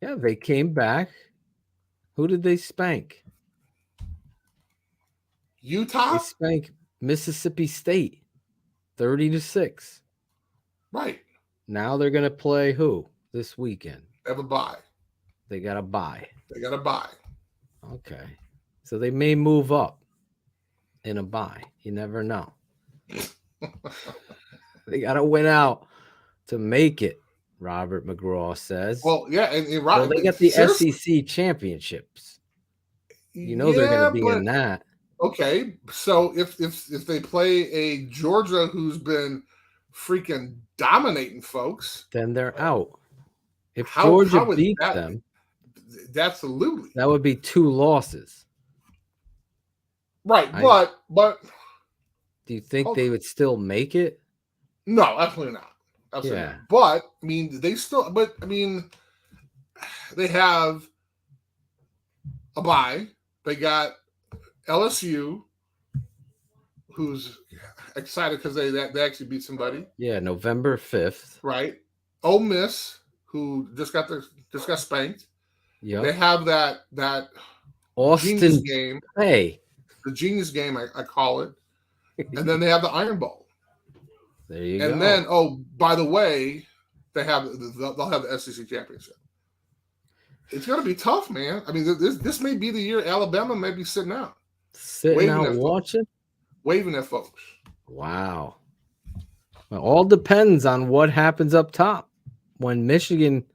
Yeah, they came back. Who did they spank?
Utah?
They spanked Mississippi State 30-6.
Right.
Now they're going to play who this weekend?
They have a bye.
They got a bye. Okay. So they may move up in a bye. You never know. They got to win out to make it, Robert McGraw says.
Well, yeah. And Robert,
they got the SEC championships. You know they're going to be in that.
Okay. So if they play a Georgia who's been freaking dominating folks,
then they're out. If Georgia beats them,
absolutely,
that would be 2 losses.
Right, but
do you think they would still make it?
No, absolutely not. Absolutely not. But I mean, they have a bye. They got LSU, who's excited because they actually beat somebody.
Yeah, November 5th.
Right. Ole Miss, who just got spanked.
Yeah.
They have that
Austin
genius game.
Hey.
The genius game, I call it. And then they have the Iron Bowl.
There you go.
And then, by the way, they'll have the SEC championship. It's going to be tough, man. I mean, this may be the year Alabama may be sitting out.
Sitting out watching?
Waving at folks.
Wow. It all depends on what happens up top. When Michigan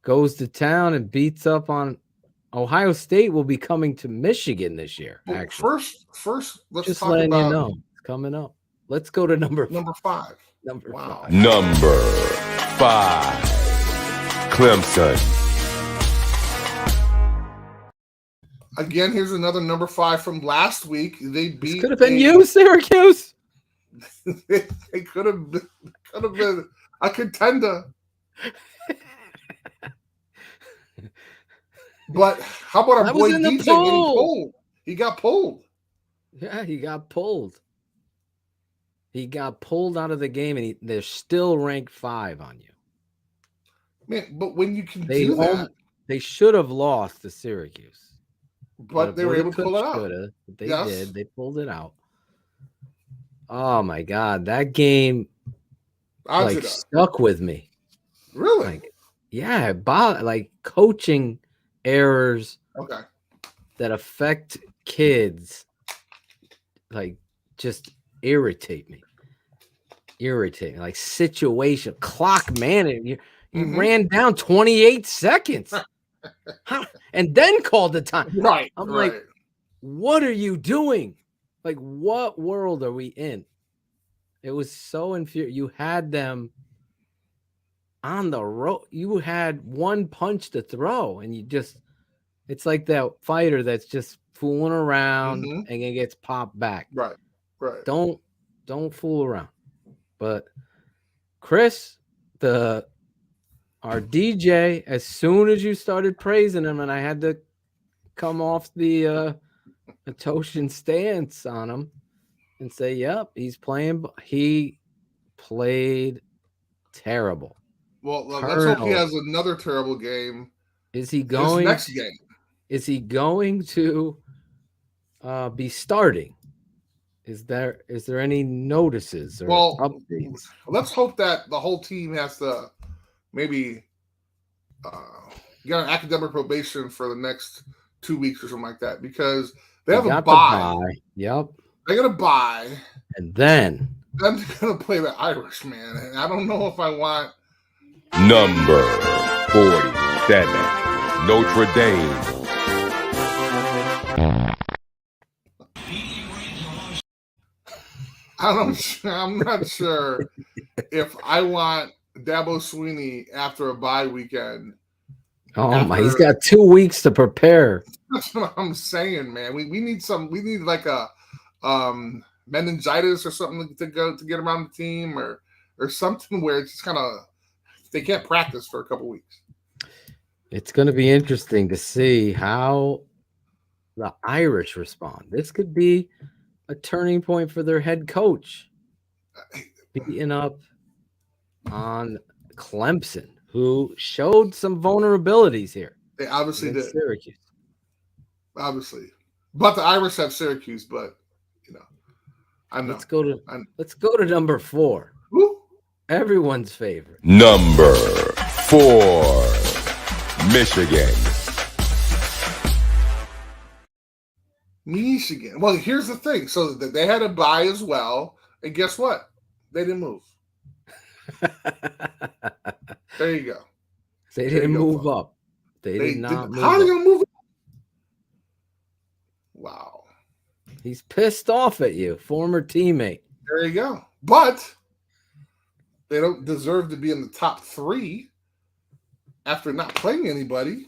goes to town and beats up on Ohio State, will be coming to Michigan this year.
Well,
actually,
first, let's
just
talk
letting
about
you know it's coming up. Let's go to number 5.
Number 5.
Number 5, Clemson.
Again, here's another number 5 from last week. They beat.
This could have been you, Syracuse.
It could have been A contender. But how about our
I
boy
was in the
DJ getting
pool.
pulled? He got pulled.
Yeah, he got pulled. He got pulled out of the game, and they're still ranked 5 on you.
Man, but when you can
They
do that,
they should have lost to Syracuse,
but they were able to pull it out.
Coulda, but they
Yes.
did. They pulled it out. Oh my God, that game like stuck with me.
Really?
Like, yeah, about like coaching errors
Okay.
that affect kids, like just irritate me. Like situation, clock management. You ran down 28 seconds and then called the time.
Right.
I'm
right.
like, what are you doing? Like, what world are we in? It was so infuriating. You had them on the road. You had one punch to throw, and it's like that fighter that's just fooling around and it gets popped back.
Right. Right.
Don't fool around. But Chris, our DJ, as soon as you started praising him, and I had to come off the Toshin stance on him and say, yep, he played terrible.
Well, let's hope he has another terrible game.
Is he going
next game?
Is he going to be starting? Is there any notices or updates?
Let's hope that the whole team has to maybe get on academic probation for the next 2 weeks or something like that, because they have a bye.
Yep.
They're going to bye.
And then
they're going to play the Irish, man. And I don't know if I want.
Number 47, Notre Dame.
I'm not sure if I want Dabo Swinney after a bye weekend.
My, he's got 2 weeks to prepare.
That's what I'm saying, man. We need like a meningitis or something to get around the team or something where it's just kind of they can't practice for a couple weeks.
It's going to be interesting to see how the Irish respond. This could be a turning point for their head coach, beating up on Clemson, who showed some vulnerabilities here.
They obviously did.
Syracuse.
Obviously. But the Irish have Syracuse, but I know.
Let's go to number 4.
Who?
Everyone's favorite.
Number 4, Michigan.
Michigan. Well, here's the thing. So they had a bye as well, and guess what? They didn't move. There you go.
They didn't move up. They did not move up.
How are they going to move up? Wow.
He's pissed off at you, former teammate.
There you go. But they don't deserve to be in the top 3 after not playing anybody.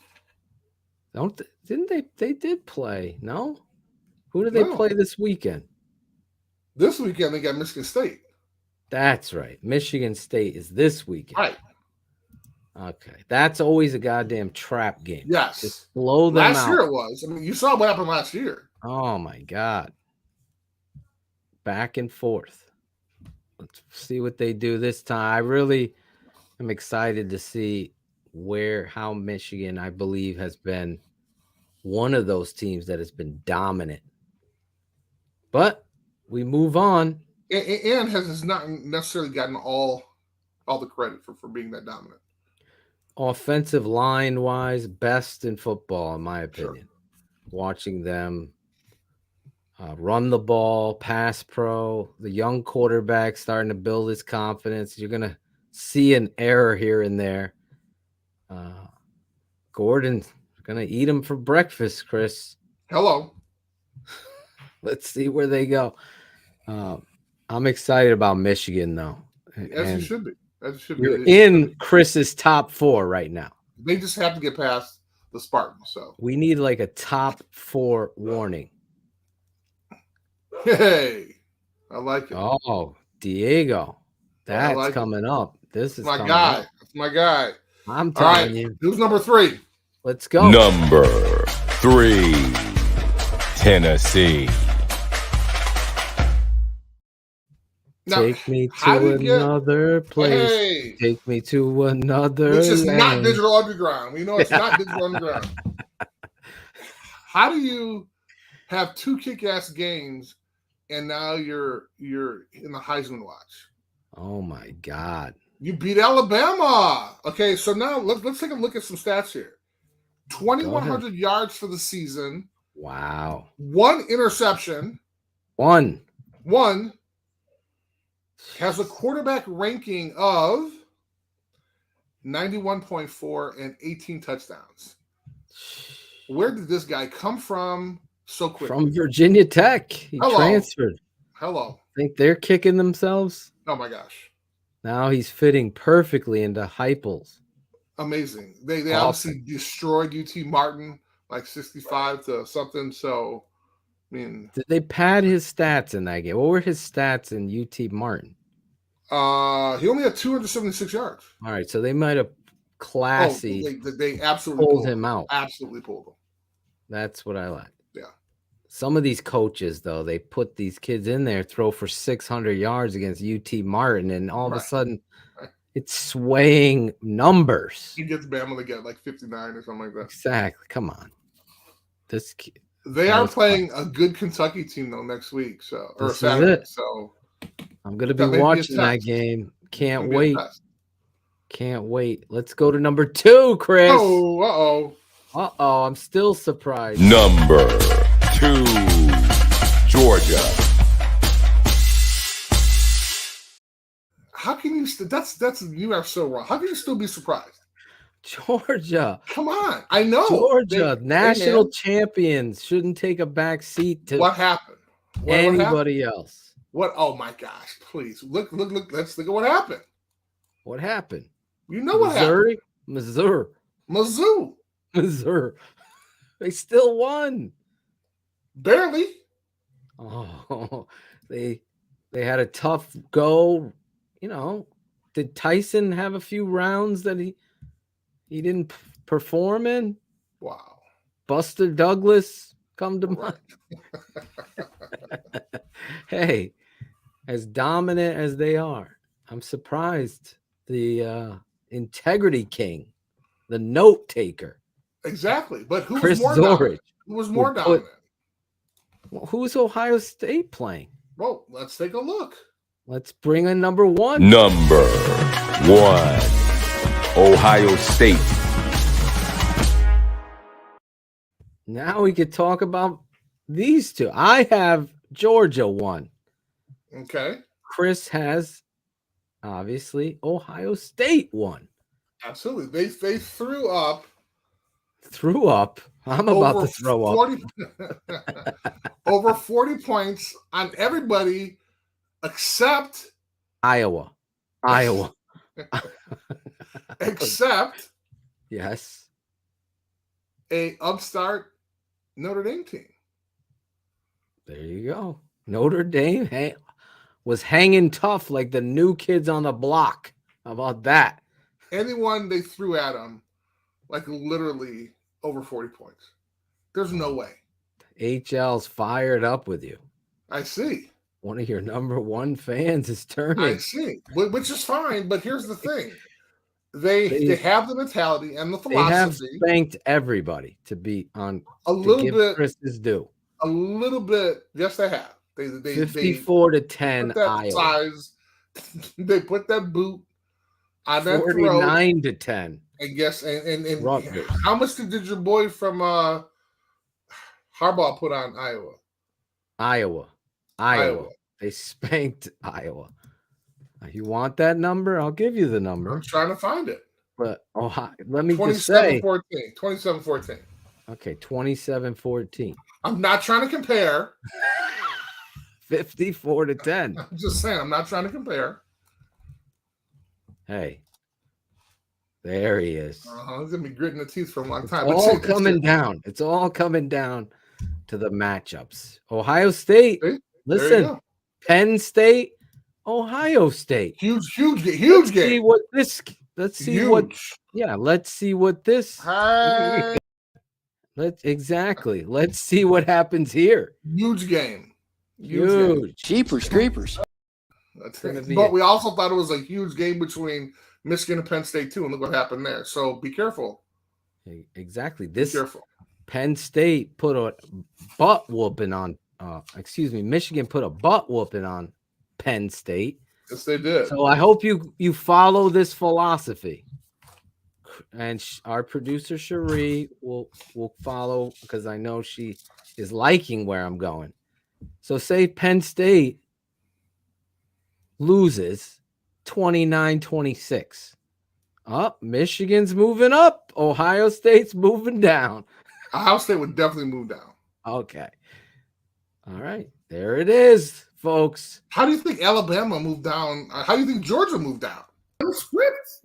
Didn't they? They did play, no? Who did they play this weekend?
This weekend they got Michigan State.
That's right. Michigan State is this weekend.
Right.
Okay. That's always a goddamn trap game.
Yes.
Just blow them out.
Last year it was. I mean, you saw what happened last year.
Oh, my God. Back and forth. Let's see what they do this time. I really am excited to see how Michigan, I believe, has been one of those teams that has been dominant. But we move on.
And has not necessarily gotten all the credit for being that dominant.
Offensive line-wise, best in football, in my opinion. Sure. Watching them run the ball, pass pro, the young quarterback starting to build his confidence. You're going to see an error here and there. Gordon's going to eat him for breakfast, Chris.
Hello.
Let's see where they go. I'm excited about Michigan, though.
As you should be.
You're in Chris's top 4 right now.
They just have to get past the Spartans. So
we need like a top 4 warning.
Hey, I like it.
Oh, Diego. That's coming up. This is
my
coming
guy.
up.
That's my guy.
I'm
All
telling
right.
you.
Who's number 3?
Let's go.
Number 3, Tennessee.
Now,
Take me
how
to
do you get-
another place.
Hey.
Take me to another
Which is not
land.
Digital Underground. We know it's not Digital Underground. How do you have 2 kick-ass games and now you're in the Heisman watch?
Oh my God.
You beat Alabama. Okay, so now let's take a look at some stats here. 2,100 yards for the season.
Wow.
1 interception.
One.
Has a quarterback ranking of 91.4 and 18 touchdowns. Where did this guy come from so quickly?
From Virginia Tech. He
Hello.
transferred.
Hello.
Think they're kicking themselves?
Oh my gosh.
Now he's fitting perfectly into Heupel's.
Amazing. They obviously destroyed UT Martin like 65 to something. So, I mean,
Did they pad his stats in that game? What were his stats in UT Martin?
he only had 276 yards.
All right, so they might have classy
They absolutely
pulled him out.
Absolutely pulled him.
That's what I like.
Yeah.
Some of these coaches, though, they put these kids in there, throw for 600 yards against UT Martin, and all of a sudden it's swaying numbers.
He gets Bama to get like 59 or something like that.
Exactly. Come on.
They are playing a good Kentucky team though next week, or Saturday. So
I'm gonna be watching that game. Can't wait. Can't wait. Let's go to number 2, Chris.
Oh,
I'm still surprised.
Number 2, Georgia.
How can you? That's you are so wrong. How can you still be surprised?
Georgia.
Come on, I know
Georgia, national champions, shouldn't take a back seat to
what happened.
Anybody else?
What? Oh my gosh! Please look! Let's look at what happened.
What happened?
You know what happened?
Missouri. They still won.
Barely.
Oh, they had a tough go. You know, did Tyson have a few rounds that he didn't perform in?
Wow.
Buster Douglas come to mind. Hey, as dominant as they are, I'm surprised the integrity king, the note taker.
Exactly. But who
Chris
was more
Zorich
dominant? Who was more dominant?
Well, who's Ohio State playing?
Well, let's take a look.
Let's bring in number 1.
Number 1, Ohio State.
Now we could talk about these two. I have Georgia 1.
Okay.
Chris has, obviously, Ohio State 1.
Absolutely. They threw up.
Threw up. I'm about to throw up.
Over 40 points on everybody except
Iowa.
Except
yes,
a upstart Notre Dame team.
There you go. Notre Dame was hanging tough like the new kids on the block. How about that?
Anyone they threw at them, like literally over 40 points. There's no way.
HL's fired up with you.
I see.
One of your number 1 fans is turning.
I see, which is fine. But here's the thing: they have the mentality and the philosophy.
They have spanked everybody to be on
a little bit.
Chris is due.
A little bit. Yes, they have. They
54-10 Iowa.
Size. They put that boot on that
49-10.
And guess and how much did your boy from Harbaugh put on Iowa?
Iowa. They spanked Iowa. You want that number? I'll give you the number.
I'm trying to find it.
But let me just say
27-14.
Okay, 27-14.
I'm not trying to compare.
54-10.
I'm just saying, I'm not trying to compare.
Hey, there he is.
He's gonna be gritting the teeth for a long time.
It's all coming down. It's all coming down to the matchups. Ohio State.
See?
Listen, Penn State Ohio State.
Huge game.
Let's see what this. Let's see
Huge.
what. Yeah, let's see what this.
Hey.
Let's see what happens here.
Huge game.
Huge.
Jeepers creepers.
But we also thought it was a huge game between Michigan and Penn State too, and look what happened there. So be careful.
Exactly.
Be careful.
Penn State put a butt whooping on. Michigan put a butt whooping on Penn State.
Yes, they did.
So I hope you follow this philosophy. And our producer Cherie will follow, because I know she is liking where I'm going. So say Penn State loses 29-26. Michigan's moving up. Ohio State's moving down.
Ohio State would definitely move down.
Okay. All right. There it is, folks.
How do you think Alabama moved down? How do you think Georgia moved down? The script.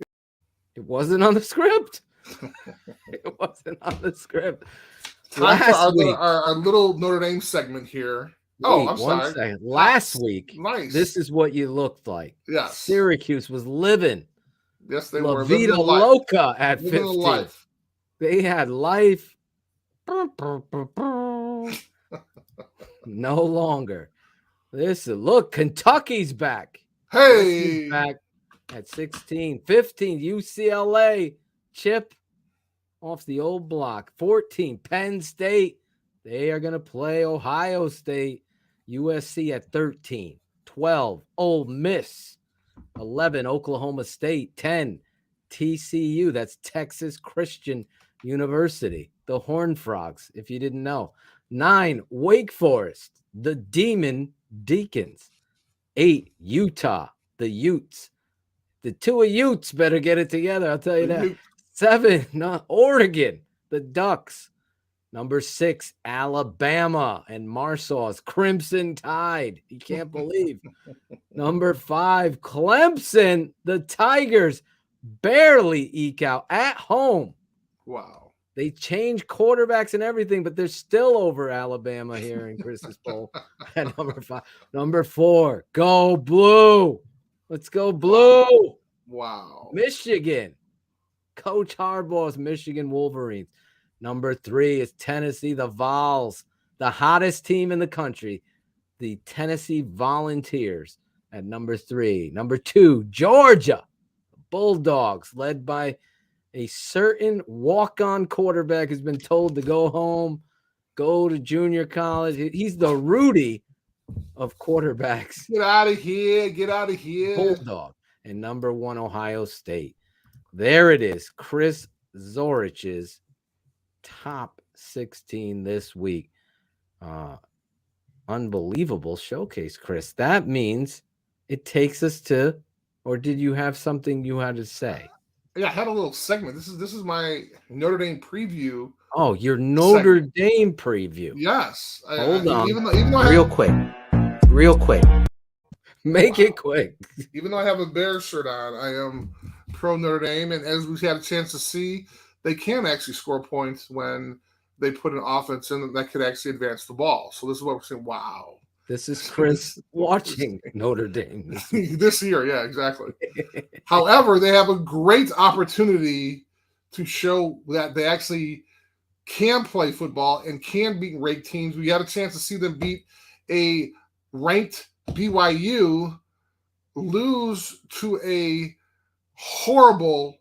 It wasn't on the script. It wasn't on the script.
Time for our little Notre Dame segment here.
Wait,
I'm sorry.
Second. Last week,
nice.
This is what you looked like.
Yes.
Syracuse was living.
Yes, they
La
were.
Vida Loca at
living
15.
Life.
They had life. No longer. Look, Kentucky's back.
Hey.
Back at 16. 15, UCLA. Chip off the old block. 14, Penn State. They are going to play Ohio State. USC at 13. 12, Ole Miss. 11, Oklahoma State. 10, TCU. That's Texas Christian University. The Horned Frogs, if you didn't know. 9, Wake Forest. The Demon Deacons. 8, Utah. The Utes. The two of Utes better get it together, I'll tell you that. 7, Oregon. The Ducks. Number 6, Alabama and Marsaw's Crimson Tide. You can't believe. Number 5, Clemson. The Tigers barely eke out at home.
Wow.
They changed quarterbacks and everything, but they're still over Alabama here in Chris's poll at number 5. Number 4, go Blue. Let's go Blue.
Wow.
Michigan. Coach Harbaugh's Michigan Wolverines. Number 3 is Tennessee, the Vols, the hottest team in the country, the Tennessee Volunteers at number 3. Number 2, Georgia Bulldogs, led by a certain walk-on quarterback who's been told to go home, go to junior college. He's the Rudy of quarterbacks.
Get out of here. Get out of here.
Bulldog. And number 1, Ohio State. There it is. Chris Zorich's top 16 this week. Unbelievable showcase, Chris. That means it takes us to, or did you have something you had to say?
Yeah, I had a little segment. This is my Notre Dame preview.
Oh, your Notre Dame preview.
Yes.
Hold on.
Even though
Real quick.
Make it quick.
Even though I have a Bears shirt on, I am pro Notre Dame. And as we had a chance to see, they can actually score points when they put an offense in that could actually advance the ball. So this is what we're saying. Wow.
This is Chris watching Notre Dame.
This year. Yeah, exactly. However, they have a great opportunity to show that they actually can play football and can beat ranked teams. We had a chance to see them beat a ranked BYU, lose to a horrible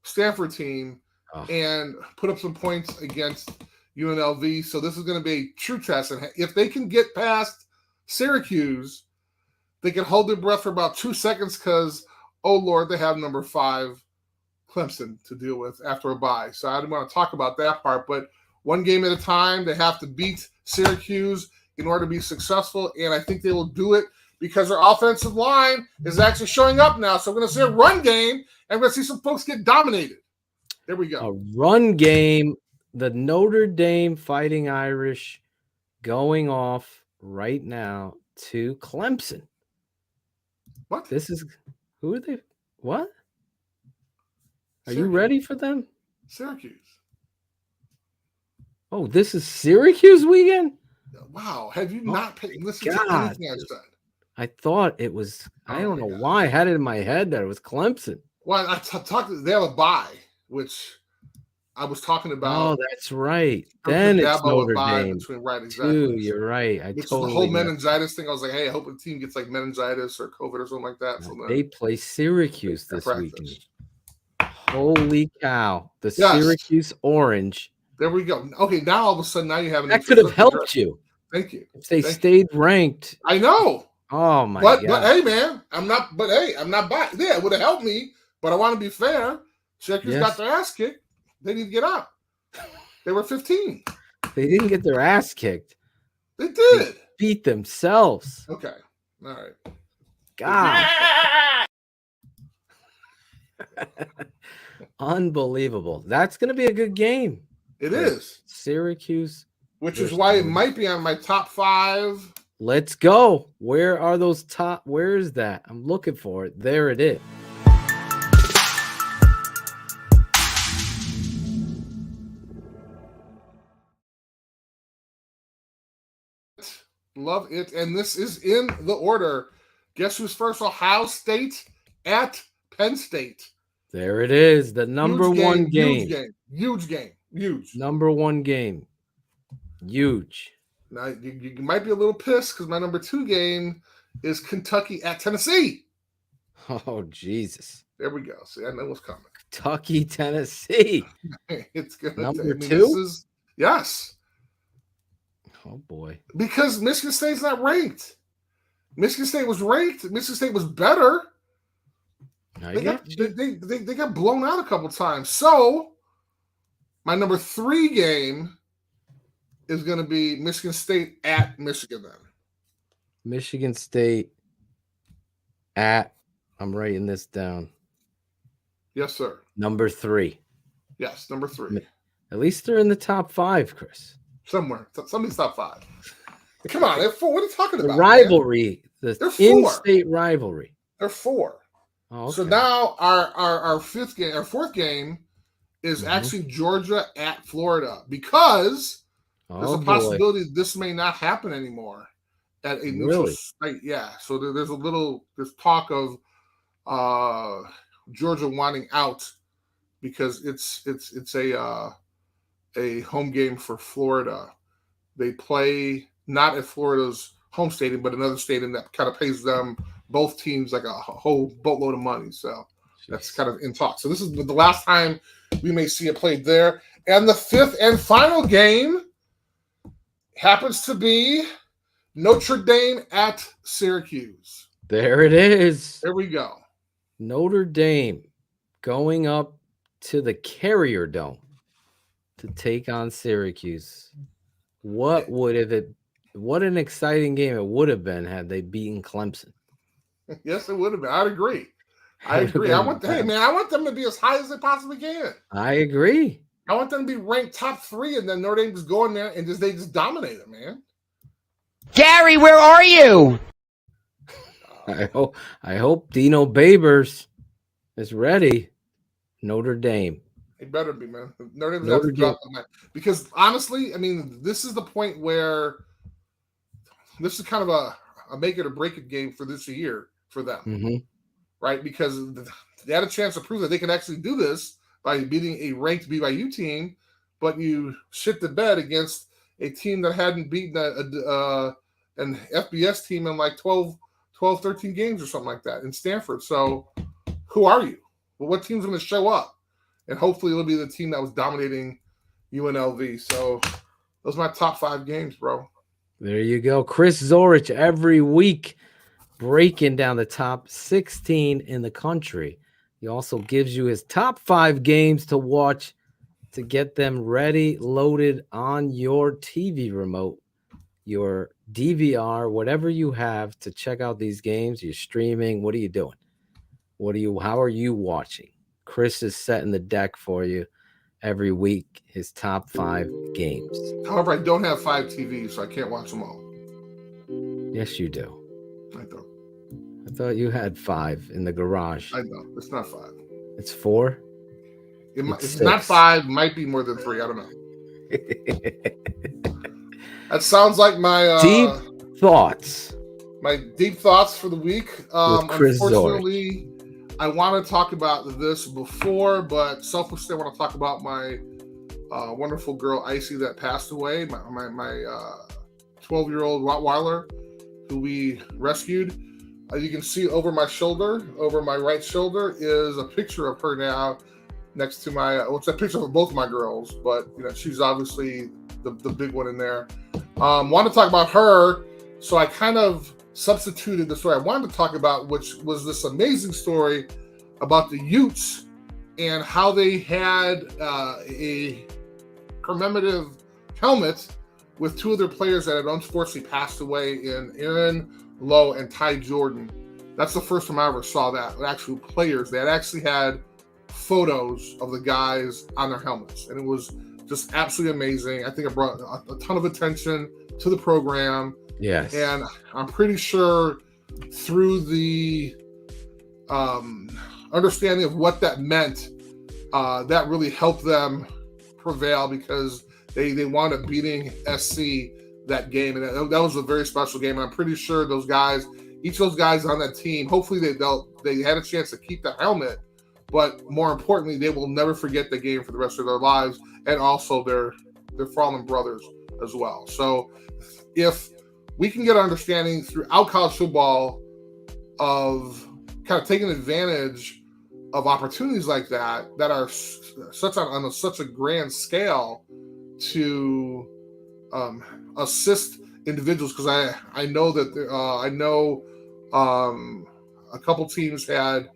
Stanford team, and put up some points against UNLV. So this is going to be a true test. And if they can get past Syracuse, they can hold their breath for about 2 seconds because, oh, Lord, they have number 5 Clemson to deal with after a bye. So I didn't want to talk about that part. But one game at a time, they have to beat Syracuse in order to be successful. And I think they will do it because their offensive line is actually showing up now. So we're going to see a run game, and we're going to see some folks get dominated. There we go.
A run game. The Notre Dame Fighting Irish going off right now to Clemson.
What?
Who are they? What? Are you ready for them?
Syracuse.
Oh, this is Syracuse weekend?
Wow, have you not listened to
God,
anything I've said?
I thought it was. I
Oh
don't
my
know
God.
why I had it in my head that it was Clemson.
Well, they have a bye, which I was talking
Oh,
about.
that's right. Then it's
Dabo
Notre
a bye
Dame
between right
too.
exactly.
You're right. I
Which is the
totally
whole
messed
meningitis thing. I was like, hey, I hope the team gets like meningitis or COVID or something like that. So
They play Syracuse
they
this
practice.
weekend. Holy cow. The
Yes.
Syracuse Orange.
There we go. Okay, now all of a sudden, now you have an
That could have helped you
Thank you.
if they stayed ranked.
I know.
Oh my
But
God.
hey, man, I'm not biased. Yeah, it would have helped me, but I want to be fair. Syracuse got their ass kicked. They need to get up. They were 15.
They didn't get their ass kicked.
They did.
They beat themselves.
Okay. All right.
God. Unbelievable. That's going to be a good game.
It is.
Syracuse.
Which is why it might be on my top 5.
Let's go. Where are those top? Where is that? I'm looking for it. There it is.
Love it. And this is in the order. Guess who's first? Ohio State at Penn State.
There it is. The number one game.
Huge game.
Number one game. Huge.
Now, you might be a little pissed because my number 2 game is Kentucky at Tennessee.
Oh, Jesus.
There we go. See, I know what's coming.
Kentucky, Tennessee.
It's going to
number 2?
Yes.
Oh, boy.
Because Michigan State's not ranked. Michigan State was ranked. Michigan State was better. They got blown out a couple times. So, my number 3 game is going to be Michigan State at Michigan then.
Michigan State at, I'm writing this down.
Yes, sir.
Number 3.
Yes, number 3.
At least they're in the top 5, Chris.
Somewhere. Somebody's top 5. Come on, they're 4. What are you talking about?
The rivalry.
Man?
The in-state rivalry.
They're 4.
Oh, okay.
So now our 4th game is actually Georgia at Florida because there's a possibility this may not happen anymore at a neutral site. Yeah. So there's talk of Georgia wanting out because it's a home game for Florida. They play not at Florida's home stadium, but another stadium that kind of pays them, both teams, like a whole boatload of money. So that's kind of in talk. So this is the last time we may see it played there. And the 5th and final game happens to be Notre Dame at Syracuse.
There it is.
There we go.
Notre Dame going up to the Carrier Dome to take on Syracuse. What an exciting game it would have been had they beaten Clemson.
Yes, it would have been. I'd agree. I want them to be as high as they possibly can.
I agree.
I want them to be ranked top 3, and then Notre Dame just go in there and they just dominate it, man.
Gary, where are you?
I hope Dino Babers is ready. Notre Dame.
It better be, man. Notre Dame's have to drop on that. Because honestly, I mean, this is the point where this is kind of a make it or break it game for this year for them. Right? Because they had a chance to prove that they can actually do this by beating a ranked BYU team, but you shit the bed against a team that hadn't beaten an FBS team in like 12, 13 games or something like that in Stanford. So who are you? Well, what team's going to show up? And hopefully it'll be the team that was dominating UNLV. So those are my top 5 games, bro.
There you go. Chris Zorich every week breaking down the top 16 in the country. He also gives you his top 5 games to watch to get them ready, loaded on your TV remote, your DVR, whatever you have to check out these games. You're streaming. What are you doing? How are you watching? Chris is setting the deck for you every week, his top 5 games.
However, I don't have 5 TVs, so I can't watch them all.
Yes, you do.
I don't.
I thought you had 5 in the garage.
I know. It's not 5.
It's 4?
It's not 5. Might be more than 3. I don't know. That sounds like my
Deep thoughts.
My deep thoughts for the week.
With Chris
Unfortunately, I want to talk about this before, but selfishly, I want to talk about my wonderful girl Icy that passed away. My 12-year-old Rottweiler, who we rescued. You can see over my shoulder, over my right shoulder, is a picture of her now next to my. It's a picture of both of my girls, but she's obviously the big one in there. Want to talk about her, so I kind of substituted the story I wanted to talk about, which was this amazing story about the Utes and how they had a commemorative helmet with two of their players that had unfortunately passed away in Aaron Lowe and Ty Jordan. That's the first time I ever saw that. Actual players. They had actually had photos of the guys on their helmets, and it was just absolutely amazing. I think it brought a ton of attention to the program.
Yes.
And I'm pretty sure through the understanding of what that meant, that really helped them prevail, because they wound up beating SC that game. And that was a very special game. And I'm pretty sure those guys, each of those guys on that team, hopefully they had a chance to keep the helmet, but more importantly, they will never forget the game for the rest of their lives, and also their fallen brothers as well. So if we can get an understanding throughout college football of kind of taking advantage of opportunities like that are on such a grand scale to assist individuals, because I know that a couple teams had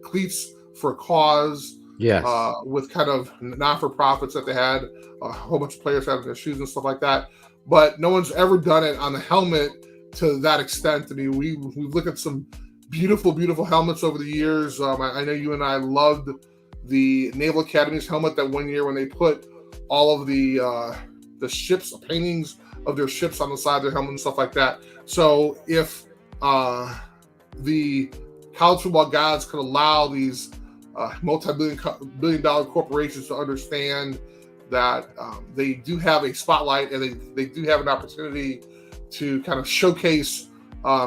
cleats for a cause.
Yes.
With kind of not-for-profits that they had, a whole bunch of players having their shoes and stuff like that. But no one's ever done it on the helmet to that extent. I mean, we've looked at some beautiful, beautiful helmets over the years. I know you and I loved the Naval Academy's helmet that one year when they put all of the ships, paintings of their ships on the side of their helmet and stuff like that. So if the college football gods could allow these multi-billion dollar corporations to understand that they do have a spotlight, and they do have an opportunity to kind of showcase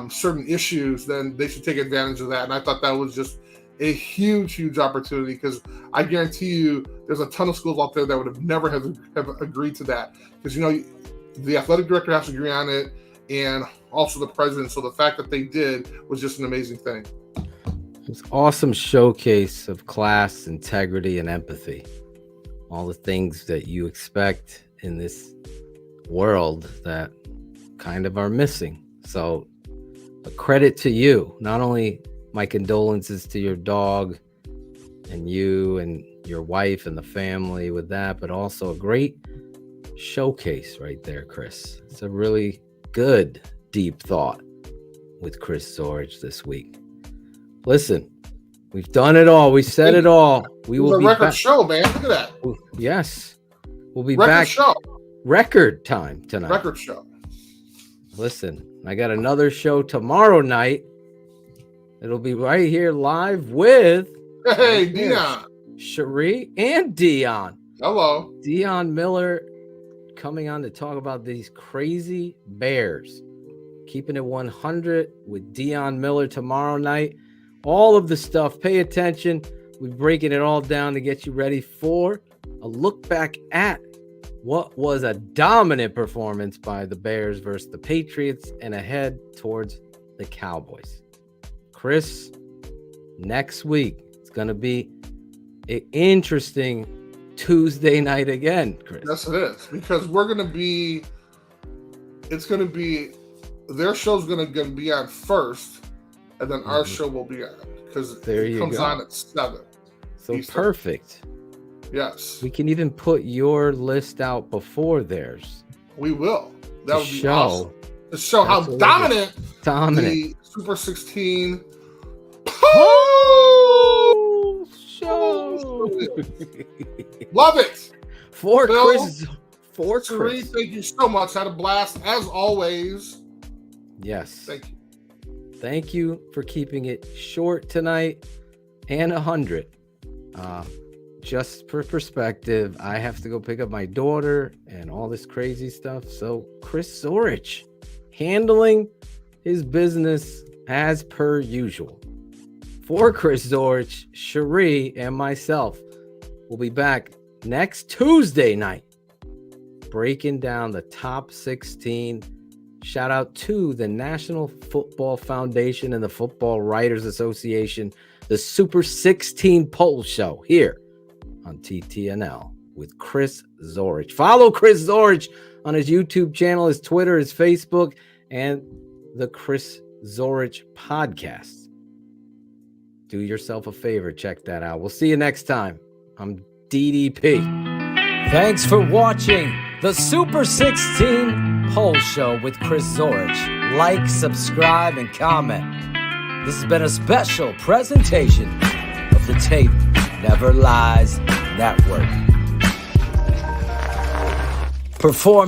certain issues, then they should take advantage of that. And I thought that was just a huge, huge opportunity, because I guarantee you there's a ton of schools out there that would have never have agreed to that, because the athletic director has to agree on it, and also the president. So the fact that they did was just an amazing thing.
It's an awesome showcase of class, integrity, and empathy. All the things that you expect in this world that kind of are missing. So a credit to you. Not only my condolences to your dog and you and your wife and the family with that, but also a great showcase right there, Chris. It's a really good deep thought with Chris Zorich this week. Listen, we've done it all. We said it all. We will be
record
back.
show, man. Look at that.
Yes, we'll be
record
back.
Show.
Record time tonight.
Record show.
Listen, I got another show tomorrow night. It'll be right here live with
Dion,
Cherie, and Dion.
Hello,
Dion Miller coming on to talk about these crazy Bears. Keeping it 100 with Dion Miller tomorrow night. All of the stuff. Pay attention. We're breaking it all down to get you ready for a look back at what was a dominant performance by the Bears versus the Patriots, and ahead towards the Cowboys. Chris, next week it's going to be an interesting Tuesday night again, Chris.
Yes, it is, because their show's going to be on first, and then our show will be on, because it comes on at 7.
So
Eastern.
Perfect.
Yes.
We can even put your list out before theirs.
We will. That would be
show,
awesome. To show how dominant the Super 16
show.
Love it.
For
Phil,
Chris.
Thank you so much. Had a blast as always.
Yes.
Thank you.
Thank you for keeping it short tonight and 100. just for perspective, I have to go pick up my daughter and all this crazy stuff. So Chris Zorich handling his business as per usual. For Chris Zorich, Cherie, and myself, we'll be back next Tuesday night, breaking down the top 16. Shout out to the National Football Foundation and the Football Writers Association, the Super 16 Poll Show here on TTNL with Chris Zorich. Follow Chris Zorich on his YouTube channel, his Twitter, his Facebook, and the Chris Zorich podcast. Do yourself a favor, check that out. We'll see you next time. I'm DDP.
Thanks for watching the Super 16 Poll Show with Chris Zorich. Like, subscribe, and comment. This has been a special presentation of the Tape Never Lies Network. Perform